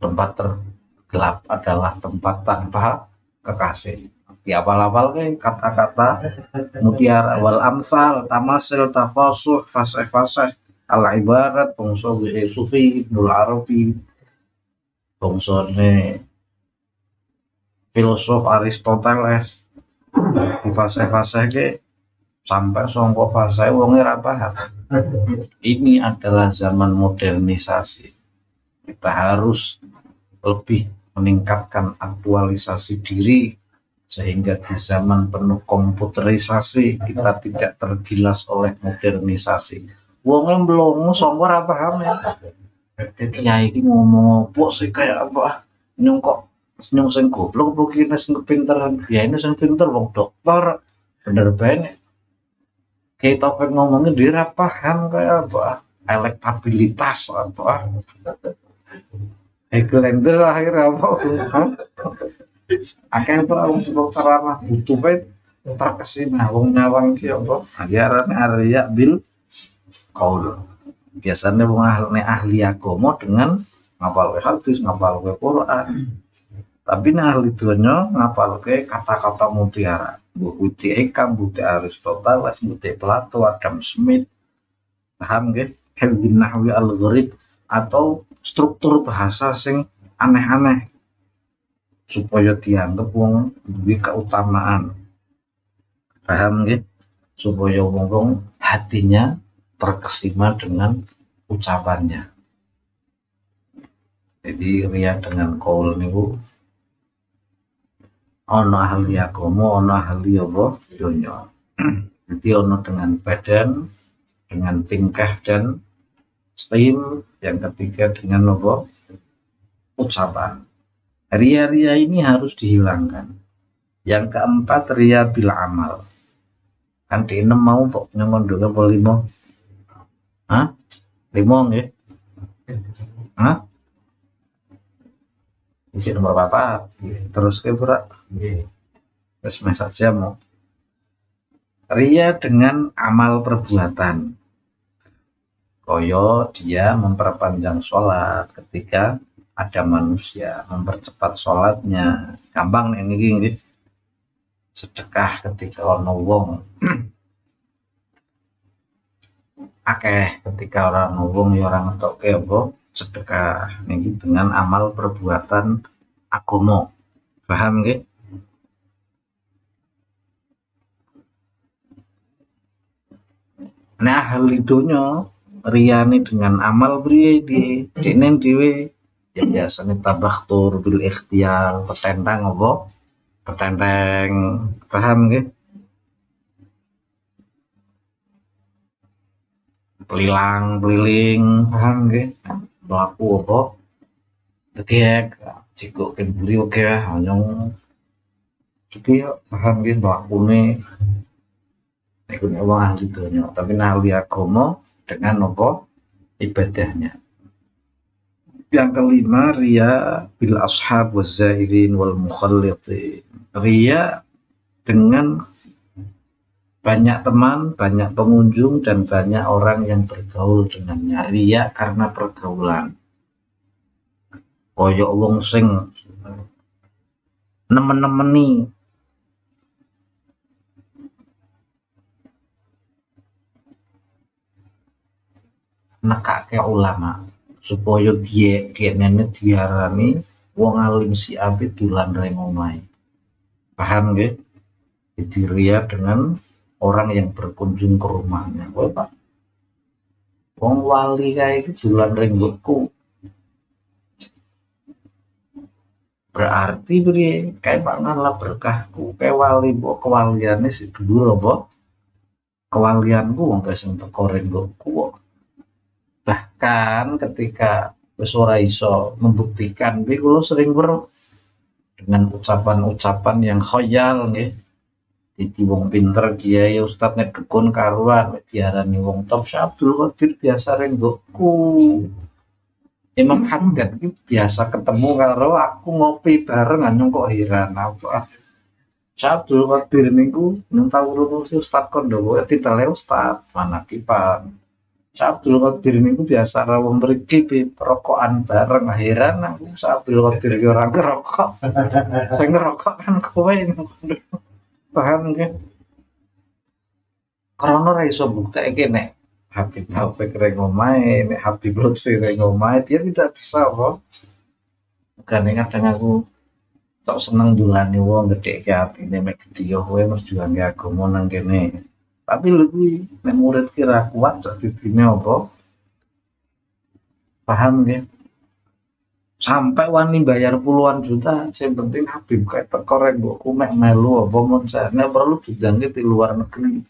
Tempat tergelap adalah tempat tanpa kekasih. Dihafal-hafal ke kata-kata mutiara wal amsal, tamasil, tafasuh, fasih-fasih, al-ibarat, bangsa Sufi, Ibnul Arabi, bangsane filosof Aristoteles, di fasih-fasih ke sampai sangka fasih wonge ra paham. Ini adalah zaman modernisasi. Kita harus lebih meningkatkan aktualisasi diri sehingga di zaman penuh komputerisasi kita tidak tergilas oleh modernisasi. Wonge mlongo sangka ora paham ya. Kiai iki ngomong opo sih kayak apa? Nyong kok nyong sing goblok apa ki sing kepinteran? Ya ini sing pinter wong dokter. Bener bae. Kayak topik ngomongin dia ora paham kayak apa? Elektabilitas apa? Hegelander akhirnya apa? Akeh ora wong ceramah butuh bae terkesima wong nyawang ki apa? Ajarane Arya bil qaul. Biasanya wong ahli agama dengan ngapal hadis, ngapal Quran. Tapi ahli dunya ngapal kata-kata mutiara. Bukti Ekam, bukti Aristoteles, bukti Plato, Adam Smith. Paham nggih? Hifdzun nahwi al-gharib atau struktur bahasa sing aneh-aneh supaya dianggap wong duwe keutamaan. Paham nggih? Supaya wong hatinya terkesima dengan ucapannya. Jadi riya dengan qaul niku ana ahli agama, ana ahli apa dunya. Jadi ana dengan badan, dengan tingkah dan stim, yang ketiga dengan apa ucapan. Ria-ria ini harus dihilangkan. Yang keempat ria bil amal. Kan di 6 mau kok ngondong apa 5? Hah? 5 nggih? Hah? Isi nomor apa? Terus ke pura? Terus saja mau. Ria dengan amal perbuatan. Koyo dia memperpanjang sholat ketika ada manusia, mempercepat sholatnya. Gampang nih ini. Sedekah ketika ono wong. Akeh ketika orang wong ya orang ngetokke apa? Sedekah niki dengan amal perbuatan agama. Paham nggih? Nah, ahli donya riyane dengan amal priye dene dhewe ya biasane tabakhtur bil ikhtiyar, petentang apa? Petenteng. Paham nggih? Pelilang-peliling, paham nggih? Mlaku apa? Tegek, cikuk kemburi oke nyong. Iki paham nggih mlakune nek wong ahli donya, tapi ahli agama dengan apa? Ibadahnya. Yang kelima riya bil ashab waz zairin wal mukhallitin. Riya dengan banyak teman, banyak pengunjung dan banyak orang yang bergaul dengannya. Riya karena pergaulan. Koyok wong sing nemen-nemeni nekake ulama supaya dia nene diarani wong alim si abid dolan reng omahe. Paham nggih? Jadi ria dengan orang yang berkunjung ke rumahnya. Kowe Pak, wong wali kae iki dolan renggokku. Berarti piye? Kae Pak ngalah berkahku. Kae wali mbok kewaliane sik dhuwur apa? Kewalianku wong sing teko renggokku kok. Bahkan ketika wis ora iso membuktikan, kuwi kula sering dengan ucapan-ucapan yang khoyal nggih. Dadi wong pinter kiai ustaz nek dukun karuan diarani wong top Abdul Qadir biasa renggokku. Imam Haddad iki biasa ketemu karo aku ngopi bareng anyong kok heran apa. Abdul Qadir niku nang tau ngurusi ustaz Kondowo titele ustaz manakipan. Abdul Qadir niku biasa ra wong mriki rokokan bareng heran aku Abdul Qadir iki ora ngerokok. Sing ngerokok kan kowe paham nggih? Karena ora iso buktekake nek Habib Taufik reng omahe, nek Habib Lutfi reng omahe, dia tidak bisa apa. Kadang-kadang aku tok seneng dolani wong gedhekke atine mek gedhe kowe mesti ngangge agama nang kene. Tapi lho kuwi nek murid kira kuat cok didine apa? Paham nggih? Sampai wani bayar puluhan juta, yang penting Habib kayak teko renggokku mek melu apa mon nek perlu dijange di luar negeri.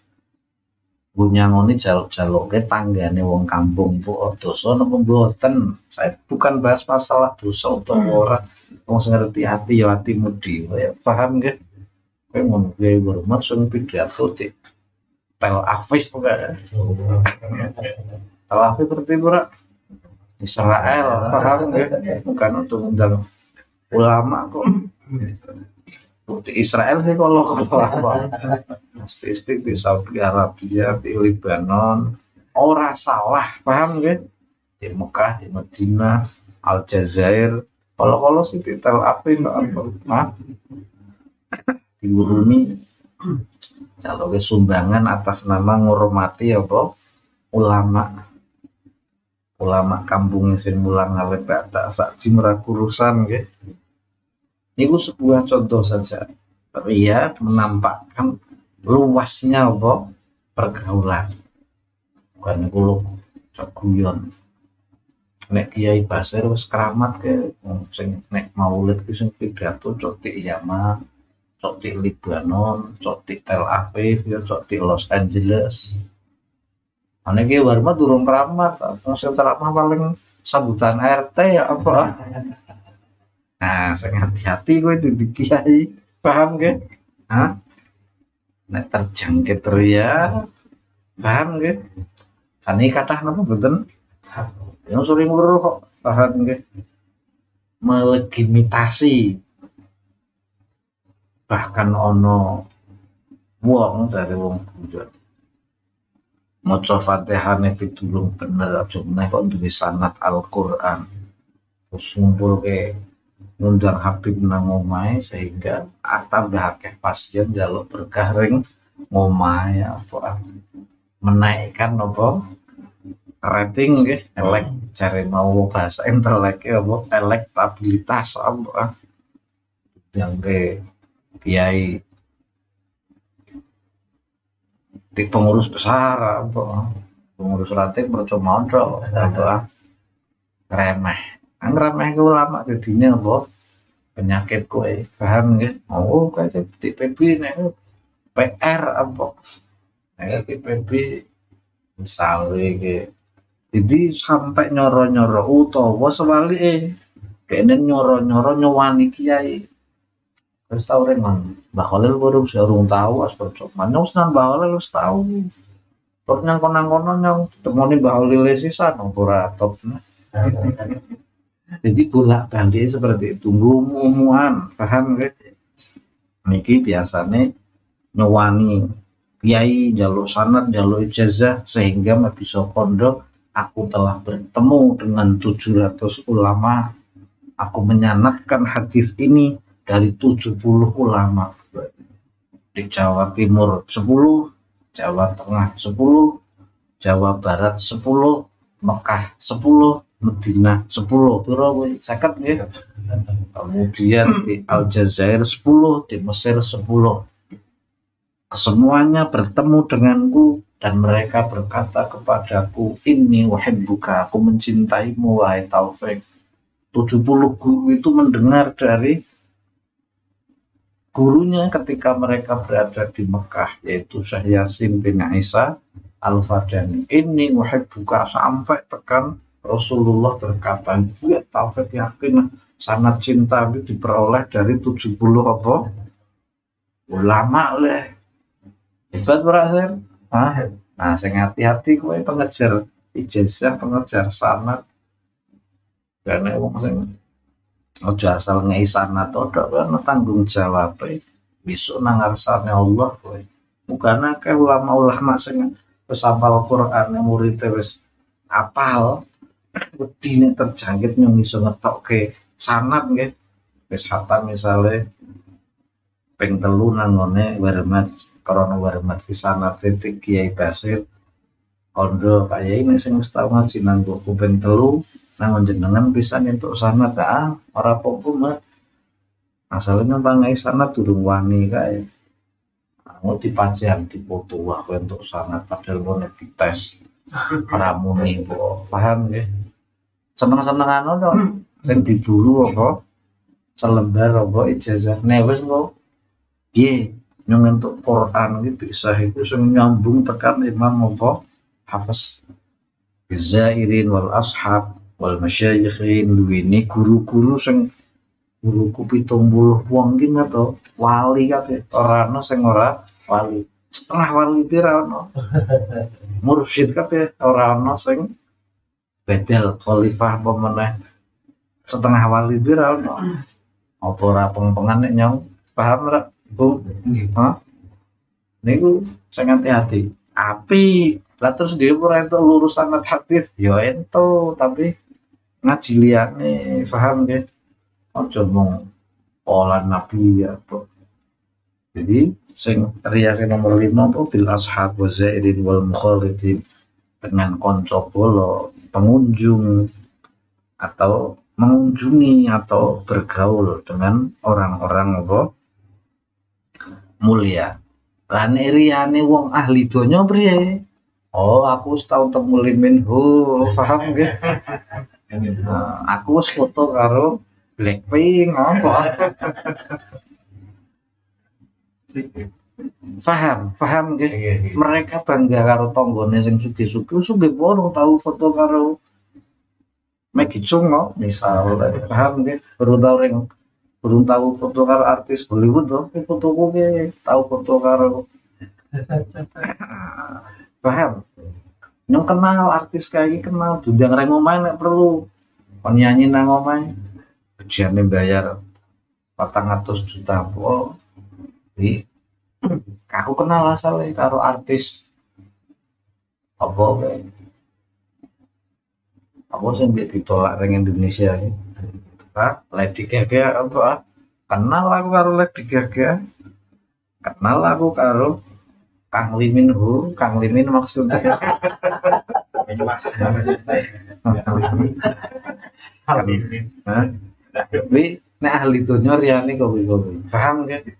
Bu nyangoni jaluk-jaluke tanggane wong kampung bu dosa napa mboten. Saya bukan bahas masalah dosa utawa ora. Wong sing ngerti hati ya hatimu dhewe. Paham nggih? Kowe ngono kuwi hormat sing pidato di Tel Aviv kok. Tel Aviv ngerti ora? Israel, paham nggih? Bukan untuk undang ulama kok. Bukti Israel sih kalau apa? Statistik di Saudi Arabia, di Lebanon, ora salah, paham nggih? Di Mekah, di Madinah, Aljazair, kalau sih di Tel Aviv apa? Diuruni jalur sumbangan atas nama ngurmati apa? Ulama kampung sing mulang ngalih batak saksi merakurusan nggih. Niku sebuah contoh saja. Tapi ya menampakkan luasnya apa pergaulan. Bukan niku lho cok guyon. Nek Kiai Basir wis keramat ke sing nek maulid ki sing pidato cok di Yaman, cok di Lebanon, cok di Tel Aviv, ya cok di Los Angeles. Ane ki warma durung keramat, sing ceramah paling sambutan RT ya apa. Nah, sing hati-hati kowe dadi kiai, paham nggih? Hah? Nek terjangkit ria, paham nggih? Sani kathah napa mboten? Yang sering weruh kok, paham nggih? Melegitimasi. Bahkan ono wong dari wong bujut maca Fatihane pitulung bener aja meneh kok duwe sanad Al-Qur'an. Terus ngumpulke ngundang Habib nang omahe sehingga tambah akeh pasien njaluk berkah ring omahe apa menaikkan apa rating nggih elek jare mau bahasa intelek apa elektabilitas apa yang ke kiai di pengurus besar apa pengurus ranting percuma apa remeh remeh ku ulama jadinya apa penyakit kowe paham nggih oh kayak di PB nek PR apa nek di PB misalnya ke jadi sampai nyoro-nyoro utawa sebalike kene nyoro-nyoro nyowani kiai wis tau rengon Mbah Khalil baru urung tahu aspek mana usnan Mbah Khalil wis tahu terus nang kono-kono nyong temoni Mbah Khalil sisan ora top. Jadi bolak-balik seperti itu umuman paham nggih niki biasane nyowani kiai jaluk sanad jaluk ijazah sehingga bisa kondo aku telah bertemu dengan 700 ulama aku menyanadkan hadis ini dari 70 ulama di Jawa Timur 10, Jawa Tengah 10, Jawa Barat 10, Mekah 10, Madinah 10, piro kuwi 50 nggih. Kemudian di Aljazair 10, di Mesir 10. Semuanya bertemu denganku dan mereka berkata kepadaku, inni uhibbuka, aku mencintaimu wahai Taufik. 70 guru itu mendengar dari gurunya ketika mereka berada di Mekah, yaitu Syekh Yasin bin Isa Al-Fadani. Inni uhibbuka, sampai tekan Rasulullah berkata, ya Taufik yakin sanad cinta itu diperoleh dari 70 apa? Ulama lah. Hebat berhasil. Nah, sing hati-hati kowe pengejar ijazah, pengejar sanad. Karena wong sing aja asal ngei sanad tok ana tanggung jawab besok nang ngarsane Allah kowe. Mugane akeh ulama-ulama sing wis hafal Quran, murid wis apal, wedine terjangkit nyung iso ngetokke sanad nggih. Wis hatam misale ping 3 nang ngene Warmat Krana Warmat Kisanat titik Kiai Basir Kondo Pak Yai nek sing wis tau ngaji nang buku ping 3 nang jenengan pisan entuk sanad ora apa-apa Mas. Masalahnya pangai sanad durung wani kae. Mau dipajang dipoto aku entuk sanad padahal mau dites. Ora muni kok. Paham nggih? Seneng-senengane to sing diburu apa selembar apa ijazah. Nek wis kok piye nyung entuk Quran iki bisa iku sing nyambung tekan Imam apa Hafiz Bizairin wal ashab wal masyayikhin duweni guru-guru sing guruku 70 wong ki to wali kabeh ora ana sing ora wali setengah wali pira ana mursyid kabeh ora ana sing bedel khalifah apa meneh setengah wali pira ana apa ora peng-pengan nek nyong paham ora Bu? Niku sing hati-hati. Api lah terus dia ora entuk lurus sanad hadis ya entuk tapi ngaji liyane paham nggih. Aja mung pola nabi apa. Jadi sing riya sing nomor 5 apa bil ashab wa zairin wal mukhalidin dengan kanca bola pengunjung atau mengunjungi atau bergaul dengan orang-orang apa mulia. Lah nek riyane wong ahli donya priye? Oh, aku wis tau temu Liminho, paham nggih? Aku wis foto karo Blackpink apa? Paham nggih? Mereka bangga karo tanggane sing sugih-sugih, sugih poro tau foto karo Maggie Chung misal, paham nggih? Belum tahu foto karo artis Hollywood tuh, foto gue tahu foto karo paham? Yang kenal artis kayak kenal, diundang nang omahe nek perlu. Penyanyi nang omahe, gajiane bayar 400 juta po. Aku kenal asale karo artis apa kae. Apa sing ditolak ring Indonesia iki? Lady Gaga apa? Kenal aku karo Lady Gaga. Kenal aku karo Kang Liminho, Kang Limin maksudnya. Ini maksud banget. Tapi nek ahli donya riyane kowe-kowe. Paham nggih?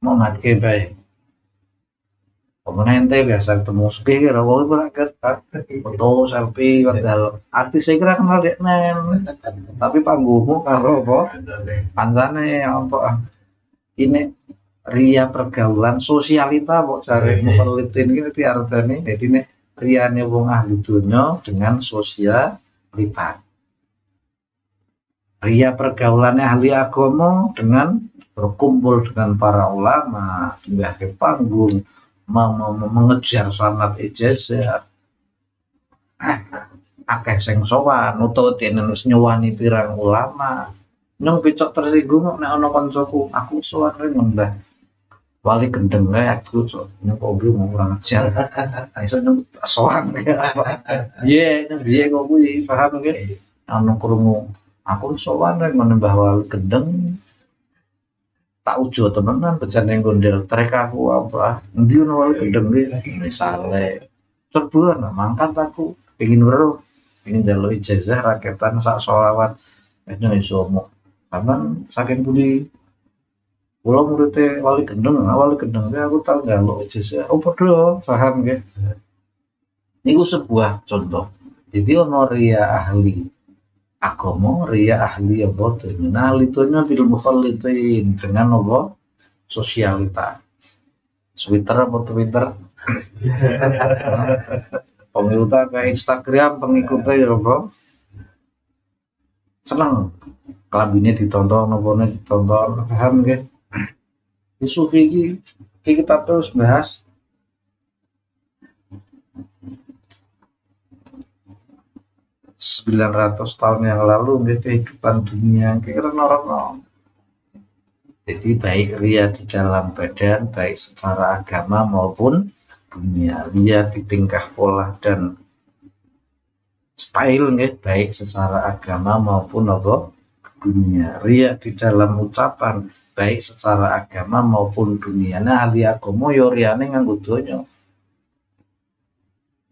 Mau ngatke bae. Pemenang ente biasa ketemu sugih kira kowe ora ketat. Foto selfie padahal artis saya kira kenal dek nen. Tapi panggungmu karo apa? Pancane apa? Ini ria pergaulan sosialita kok jare mukallidin iki diarteni. Dadi nek riyane wong ahli donya dengan sosialita. Ria pergaulannya ahli agama dengan berkumpul dengan para ulama, pindah ke panggung, mengejar sanad ijazah. Akeh sing sowan utawa dene wis nyuwani pirang ulama. Nyung picok tersinggung nek ana kancaku, aku sowan ring Mbah Wali Gendeng kae aku nyung kok mau ora ngejar. Iso nyung sowan ya. Piye piye kok kuwi paham nggih? Ana krungu aku sowan ring Mbah Wali Gendeng. Tak ujo temenan bejane gondel trek aku apa endi ono Wali Gendeng iki misale serbuan mangkat aku pengin weruh pengin njaluk ijazah raketan sak selawat nyong iso mok sampean saking pundi Kula muridé Wali Gendeng aku tau njaluk ijazah. Oh padha paham nggih. Niku sebuah contoh. Jadi ono ria ahli agama, ria ahli apa dunya. Nah, litonya bil mukhallitin dengan apa? Sosialita. Twitter apa Twitter? Pengikutnya kayak Instagram pengikutnya ya apa? Seneng. Kelambine ditonton, apa ditonton, paham nggih? Di sufi iki kita terus bahas 900 tahun yang lalu nggih kehidupan dunia kira normal. Jadi baik ria di dalam badan, baik secara agama maupun dunia, ria di tingkah pola dan style nggih, baik secara agama maupun apa dunia, ria di dalam ucapan, baik secara agama maupun dunia. Nah, ahli agama yo riane nganggo donya.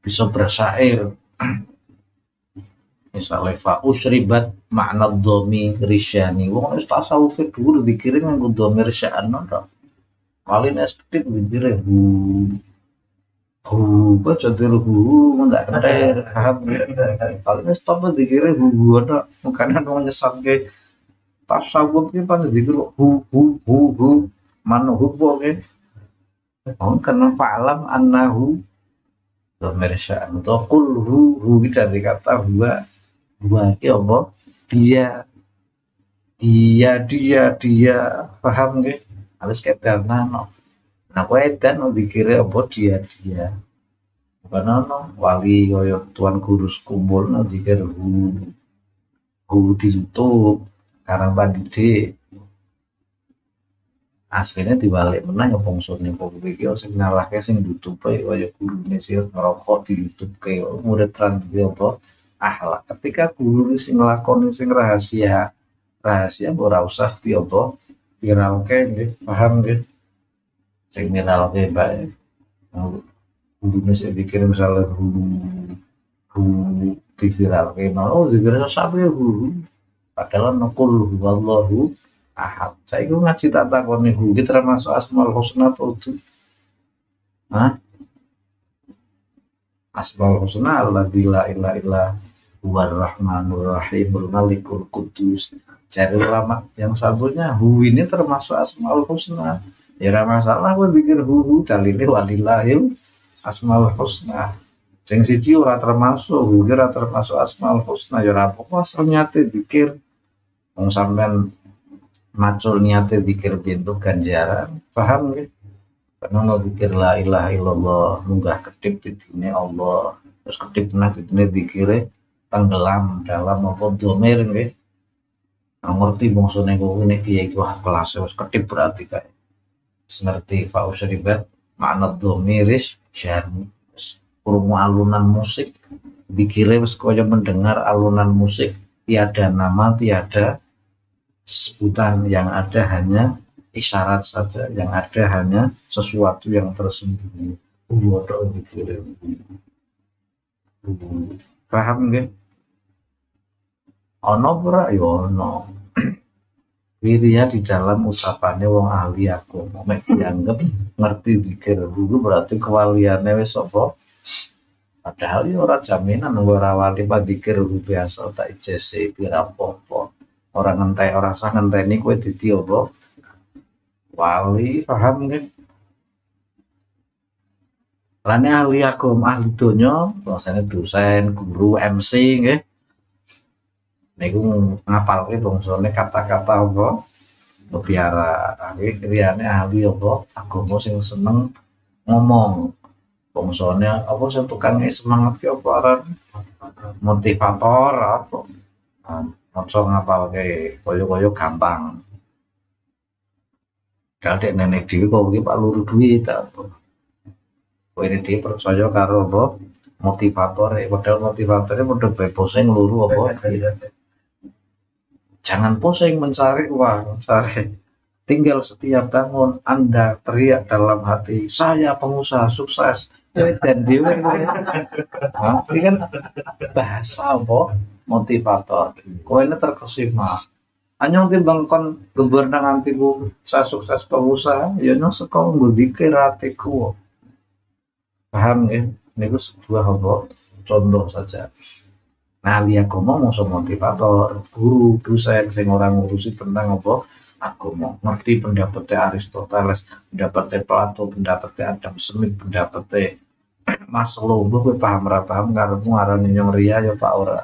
Bisa bersyair. Misalnya fa usribat makna domi risyani. Wong wis tasawuf dhuwur dikirim nganggo domi risyaan to. Malin estetik dikire baca tiru nggak kenter paling stop dikira ada makanan mau nyesat ke tasawuf ki pan dikira manu ke karena fa'lam annahu domersya atau qul kita dikata huwa ki apa dia paham ke harus keter nano. Nah, kowe edan dikira apa dia. Bukan ono wali koyo tuan guru kumpul dikira di YouTube karang pandite. Aslinya dibalik menang ya bongsone kok iki sing ngalahke sing YouTube koyo gurune sing ngerokok di YouTube kayak murid tran apa akhlak. Ketika guru sing nglakoni sing rahasia ora usah di apa viralke nggih, paham nggih. Sing viralke bae. Gurune sing bikin misalnya di viralke mau zikir sampe guru. Padahal naqul huwallahu ahad. Saiki ngaji tak takoni iki termasuk Asmaul Husna apa itu? Hah? Asmaul Husna alladzi la ilaha illa huwar rahmanur rahimul malikul qudus. Cari ulama yang satunya hu ini termasuk Asmaul Husna. Ya ora masalah kowe pikir hu dalile walillahil Asmaul Husna. Sing siji ora termasuk hu ora termasuk Asmaul Husna ya ora apa-apa asal niate dikir. Wong sampean macul niate dikir pintu ganjaran. Paham nggih? Karena mau dikir la ilaha illallah munggah kedip didine Allah. Terus kedip nah didine dikire tenggelam dalam apa domir nggih. Ngerti bangsane kok nek piye iki wah kelas wis kedip berarti kae. Ngerti fa usribat makna domiris syarni. Krungu alunan musik dikira wis kaya mendengar alunan musik, tiada nama, tiada sebutan, yang ada hanya isyarat saja, yang ada hanya sesuatu yang tersembunyi. Paham nggih? Ono ora ya ono. Wirya di dalam ucapannya wong ahli agama mek dianggep ngerti dikir dulu berarti kewaliane wis apa? Padahal ya ora jaminan ora wali padikir biasa tak ijazah pira apa. Ora ngentek ora sah ngenteni kowe dadi apa? Wali, paham nggih? Lane ahli agama ahli donya, biasane dosen, guru, MC nggih. Niku ngapalke bangsane kata-kata apa? Mutiara. Tapi liyane ahli apa? Agama sing seneng ngomong. Bangsane apa sing tukang semangat ki apa aran? Motivator apa? Maca ngapalke kaya-kaya gampang. Kadek nenek dhewe kok iki Pak Luru duit apa? Kowe iki percaya karo apa? Motivator, padahal motivatornya padha bae pusing luru apa? Jangan pusing mencari uang, tinggal setiap bangun Anda teriak dalam hati, saya pengusaha sukses. Dan dewe, ini kan bahasa apa? Motivator. Kowe ini terkesima. Anyong timbang kon gembar nang antiku saya sukses pengusaha, ya nyong saka nggo dikir atiku. Paham ya? Niku sebuah apa? Contoh saja. Nah, lihat agama masa motivator, guru, dosen sing orang ngurusi tentang apa? Agama. Ngerti pendapatnya Aristoteles, pendapatnya Plato, pendapatnya Adam Smith, pendapatnya Maslow. Mbok kowe paham ora paham karepmu ngarani nyong ria ya Pak ora.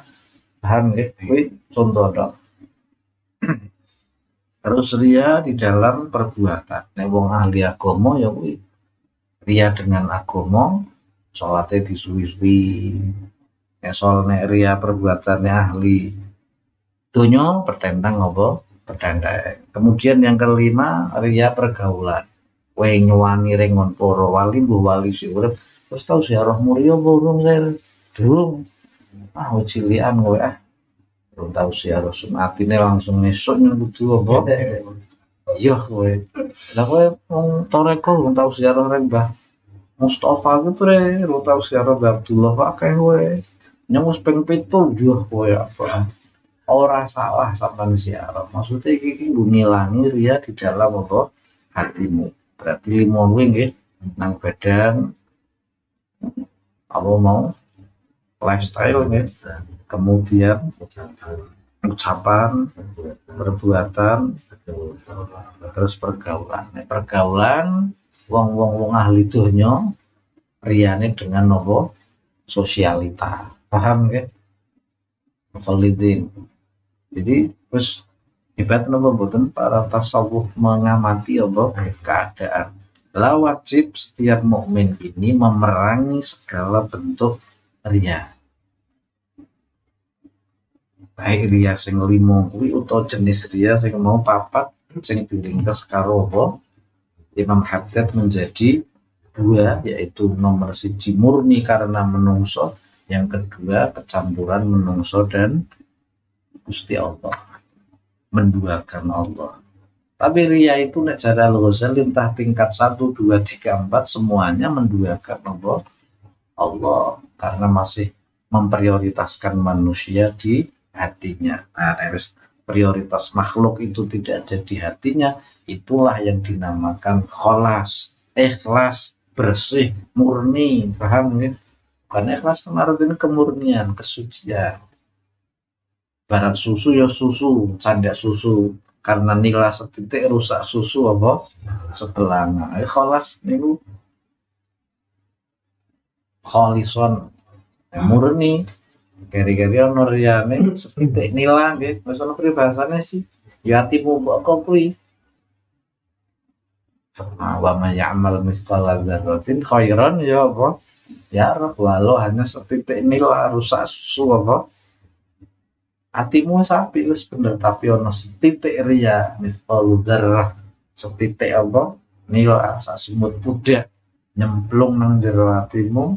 Paham nggih? Kuwi contoh dok. Terus ria di dalam perbuatan. Nek wong ahli agama ya kuwi ria dengan agama, salatnya disuwi-suwi. Nek soal nek ria perbuatannya ahli donya pertentang apa? Pertentang. Kemudian yang kelima ria pergaulan. Kowe nyuwani rengon para wali mbuh wali sing urip wis tau ziarah muria apa urung sir? Durung. Ah cilian kowe ah. Belum tahu ziarah sunatine langsung esuk nyudu apa? Iya kowe. Lah kowe wong toreko belum tahu ziarah rek Mbah Mustafa ku pre belum tahu ziarah Mbah Abdullah akeh kowe. Nyong wis ping 7 yo kowe apa. Ora salah sampean ziarah. Maksudnya iki ngilangi ria di dalam apa? Hatimu. Berarti lima kuwi nggih nang badan apa mau lifestyle nggih. Kemudian ucapan, perbuatan, terus pergaulan. Nek pergaulan wong ahli donya riyane dengan apa? Sosialita. Paham nggih? Mukallidin. Jadi terus hebat napa mboten para tasawuf mengamati apa keadaan. Lah wajib setiap mukmin ini memerangi segala bentuk riya. Baik riya sing limo kuwi utawa jenis riya sing mau papat sing diringkes karo apa? Imam Haddad menjadi dua, yaitu nomor siji murni karena menungso, yang kedua kecampuran menungso dan Gusti Allah, menduakan Allah. Tapi riya itu nek cara Al-Ghazali entah tingkat 1, 2, 3, 4 semuanya menduakan Allah karena masih memprioritaskan manusia di hatinya. Nah, prioritas makhluk itu tidak ada di hatinya, itulah yang dinamakan kholas, ikhlas, bersih, murni. Paham nggih? Bukan ikhlas kemarin kemurnian, kesucian. Barat susu ya susu, candak susu. Karena nila setitik rusak susu apa? Sebelanga. Kholas niku kholison murni. Keri-keri ono riyane setitik nila nggih. Wis ono peribahasane sih. Ya atimu mbok kuwi. Wa may ya'mal mithqala dzarratin khairan ya apa? Ya walau hanya setitik nila rusak susu apa? Atimu sapi wis bener tapi ono setitik riya mithqalu dzarrah setitik apa? Nila sak semut pudak nyemplung nang jero atimu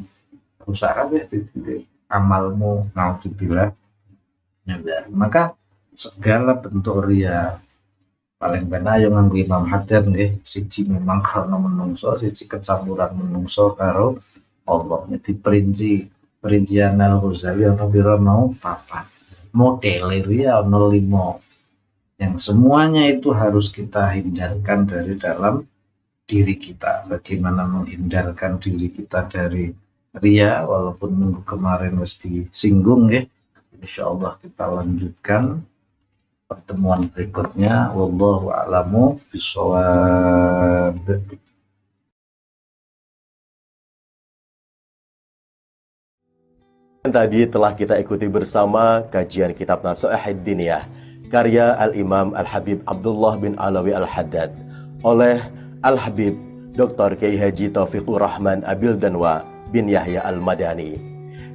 rusak kabeh titik amalmu naudzubillah. Maka segala bentuk riya paling benar yo nganggo Imam Haddad nggih, siji memang karena menungso, siji kecampuran menungso karo Allah. Diperinci perincian Al-Ghazali ono pira mau papat. Model riya ono 5. Yang semuanya itu harus kita hindarkan dari dalam diri kita. Bagaimana menghindarkan diri kita dari riya, walaupun minggu kemarin wis disinggung ya. Insyaallah kita lanjutkan pertemuan berikutnya. Wallahu a'lamu bishawab. Tadi telah kita ikuti bersama kajian kitab Nasha'ihid Diniyah karya Al-Imam Al-Habib Abdullah bin Alawi Al-Haddad oleh Al-Habib Dr. Kiai Haji Taufiqur Rahman Abil Danwa bin Yahya Al-Madani.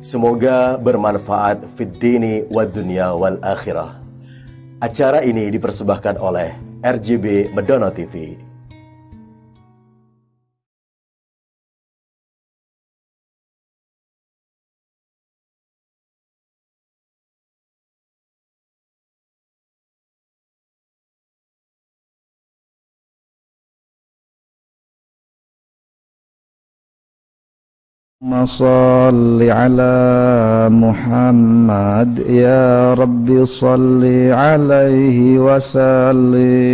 Semoga bermanfaat fid dini wad dunya wal akhirah. Acara ini dipersembahkan oleh RJB Medono TV. اللهم صل على محمد يا رب صل عليه وسلم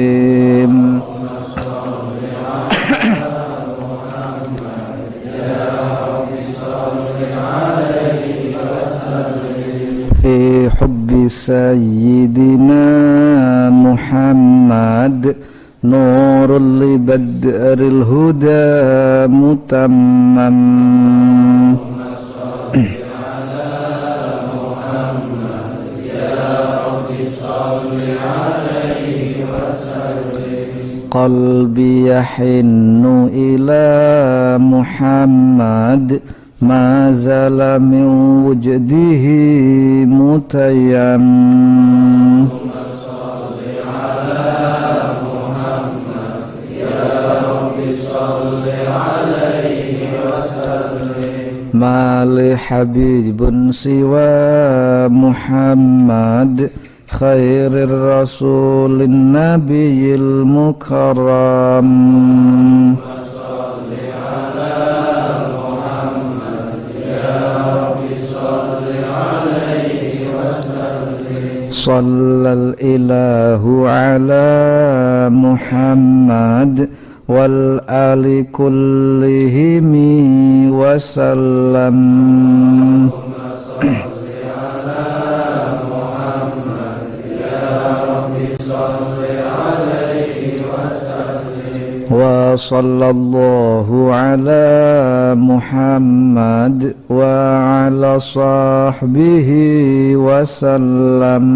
في حب سيدنا محمد نور لبدر الهدى متمم قلبي يحن إلى محمد ما زال من وجده متيم ما لحبيب سوى محمد خير الرسول النبي المكرم صلى الإله على محمد والآل كلهم وسلم وصلى الله على محمد وعلى صحبه وسلم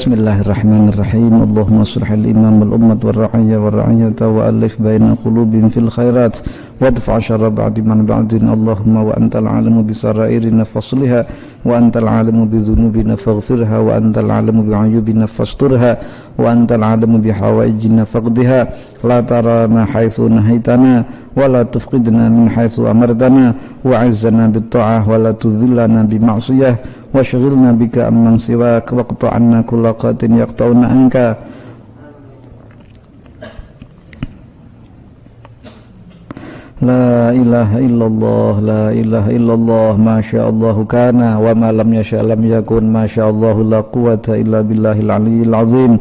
Bismillahirrahmanirrahim. Allahumma sholli al-imam wal-ummat wal-ra'iyya wal-ra'iyata wa alif baina qulubihim fil khairat wadfa' syarra ba'di man ba'din. Allahumma wa antal alimu bi sarairina fasliha wa antal alimu bi dhunubina faghfirha wa antal alimu bi ayubina fasturha wa antal alimu bi hawaijina faqdiha la tarana haitsu nahaitana wa la tufqidna min haitsu amartana wa 'izzana bit ta'ah wa la tudhillana bi ma'siyah واشغلنا بك عمن سواك واقطع عنا كل قات يقطعنا عنك لا إله إلا الله لا إله إلا الله ما شاء الله كان وما لم يشاء لم يكن ما شاء الله لا قوة إلا بالله العلي العظيم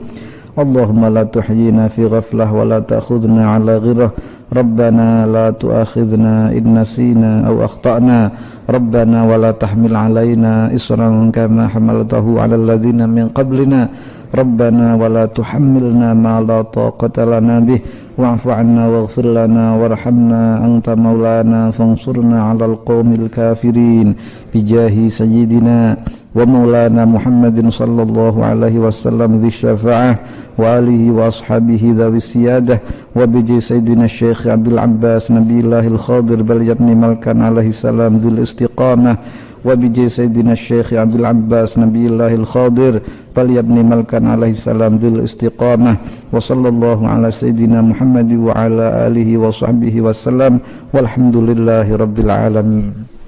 اللهم لا تحيينا في غفلة ولا تأخذنا على غرة ربنا لا تؤاخذنا إن نسينا أو أخطأنا ربنا ولا تحمل علينا إصرا كما حملته على الذين من قبلنا ربنا ولا تحملنا ما لا طاقة لنا به واعف عنا واغفر لنا وارحمنا أنت مولانا فانصرنا على القوم الكافرين بجاه سيدنا ومولانا محمد صلى الله عليه وسلم ذي الشفاعة وآله وأصحابه ذوي السيادة وبجاه سيدنا الشيخ عبد العباس نبي الله الخاضر بل يبني ملكا عليه السلام ذي الاستقامة وبجاه سيدنا الشيخ عبد العباس نبي الله الخاضر بل يبني ملكا عليه السلام ذي الاستقامة وصلى الله على سيدنا محمد وعلى آله وصحبه وسلم والحمد لله رب العالمين.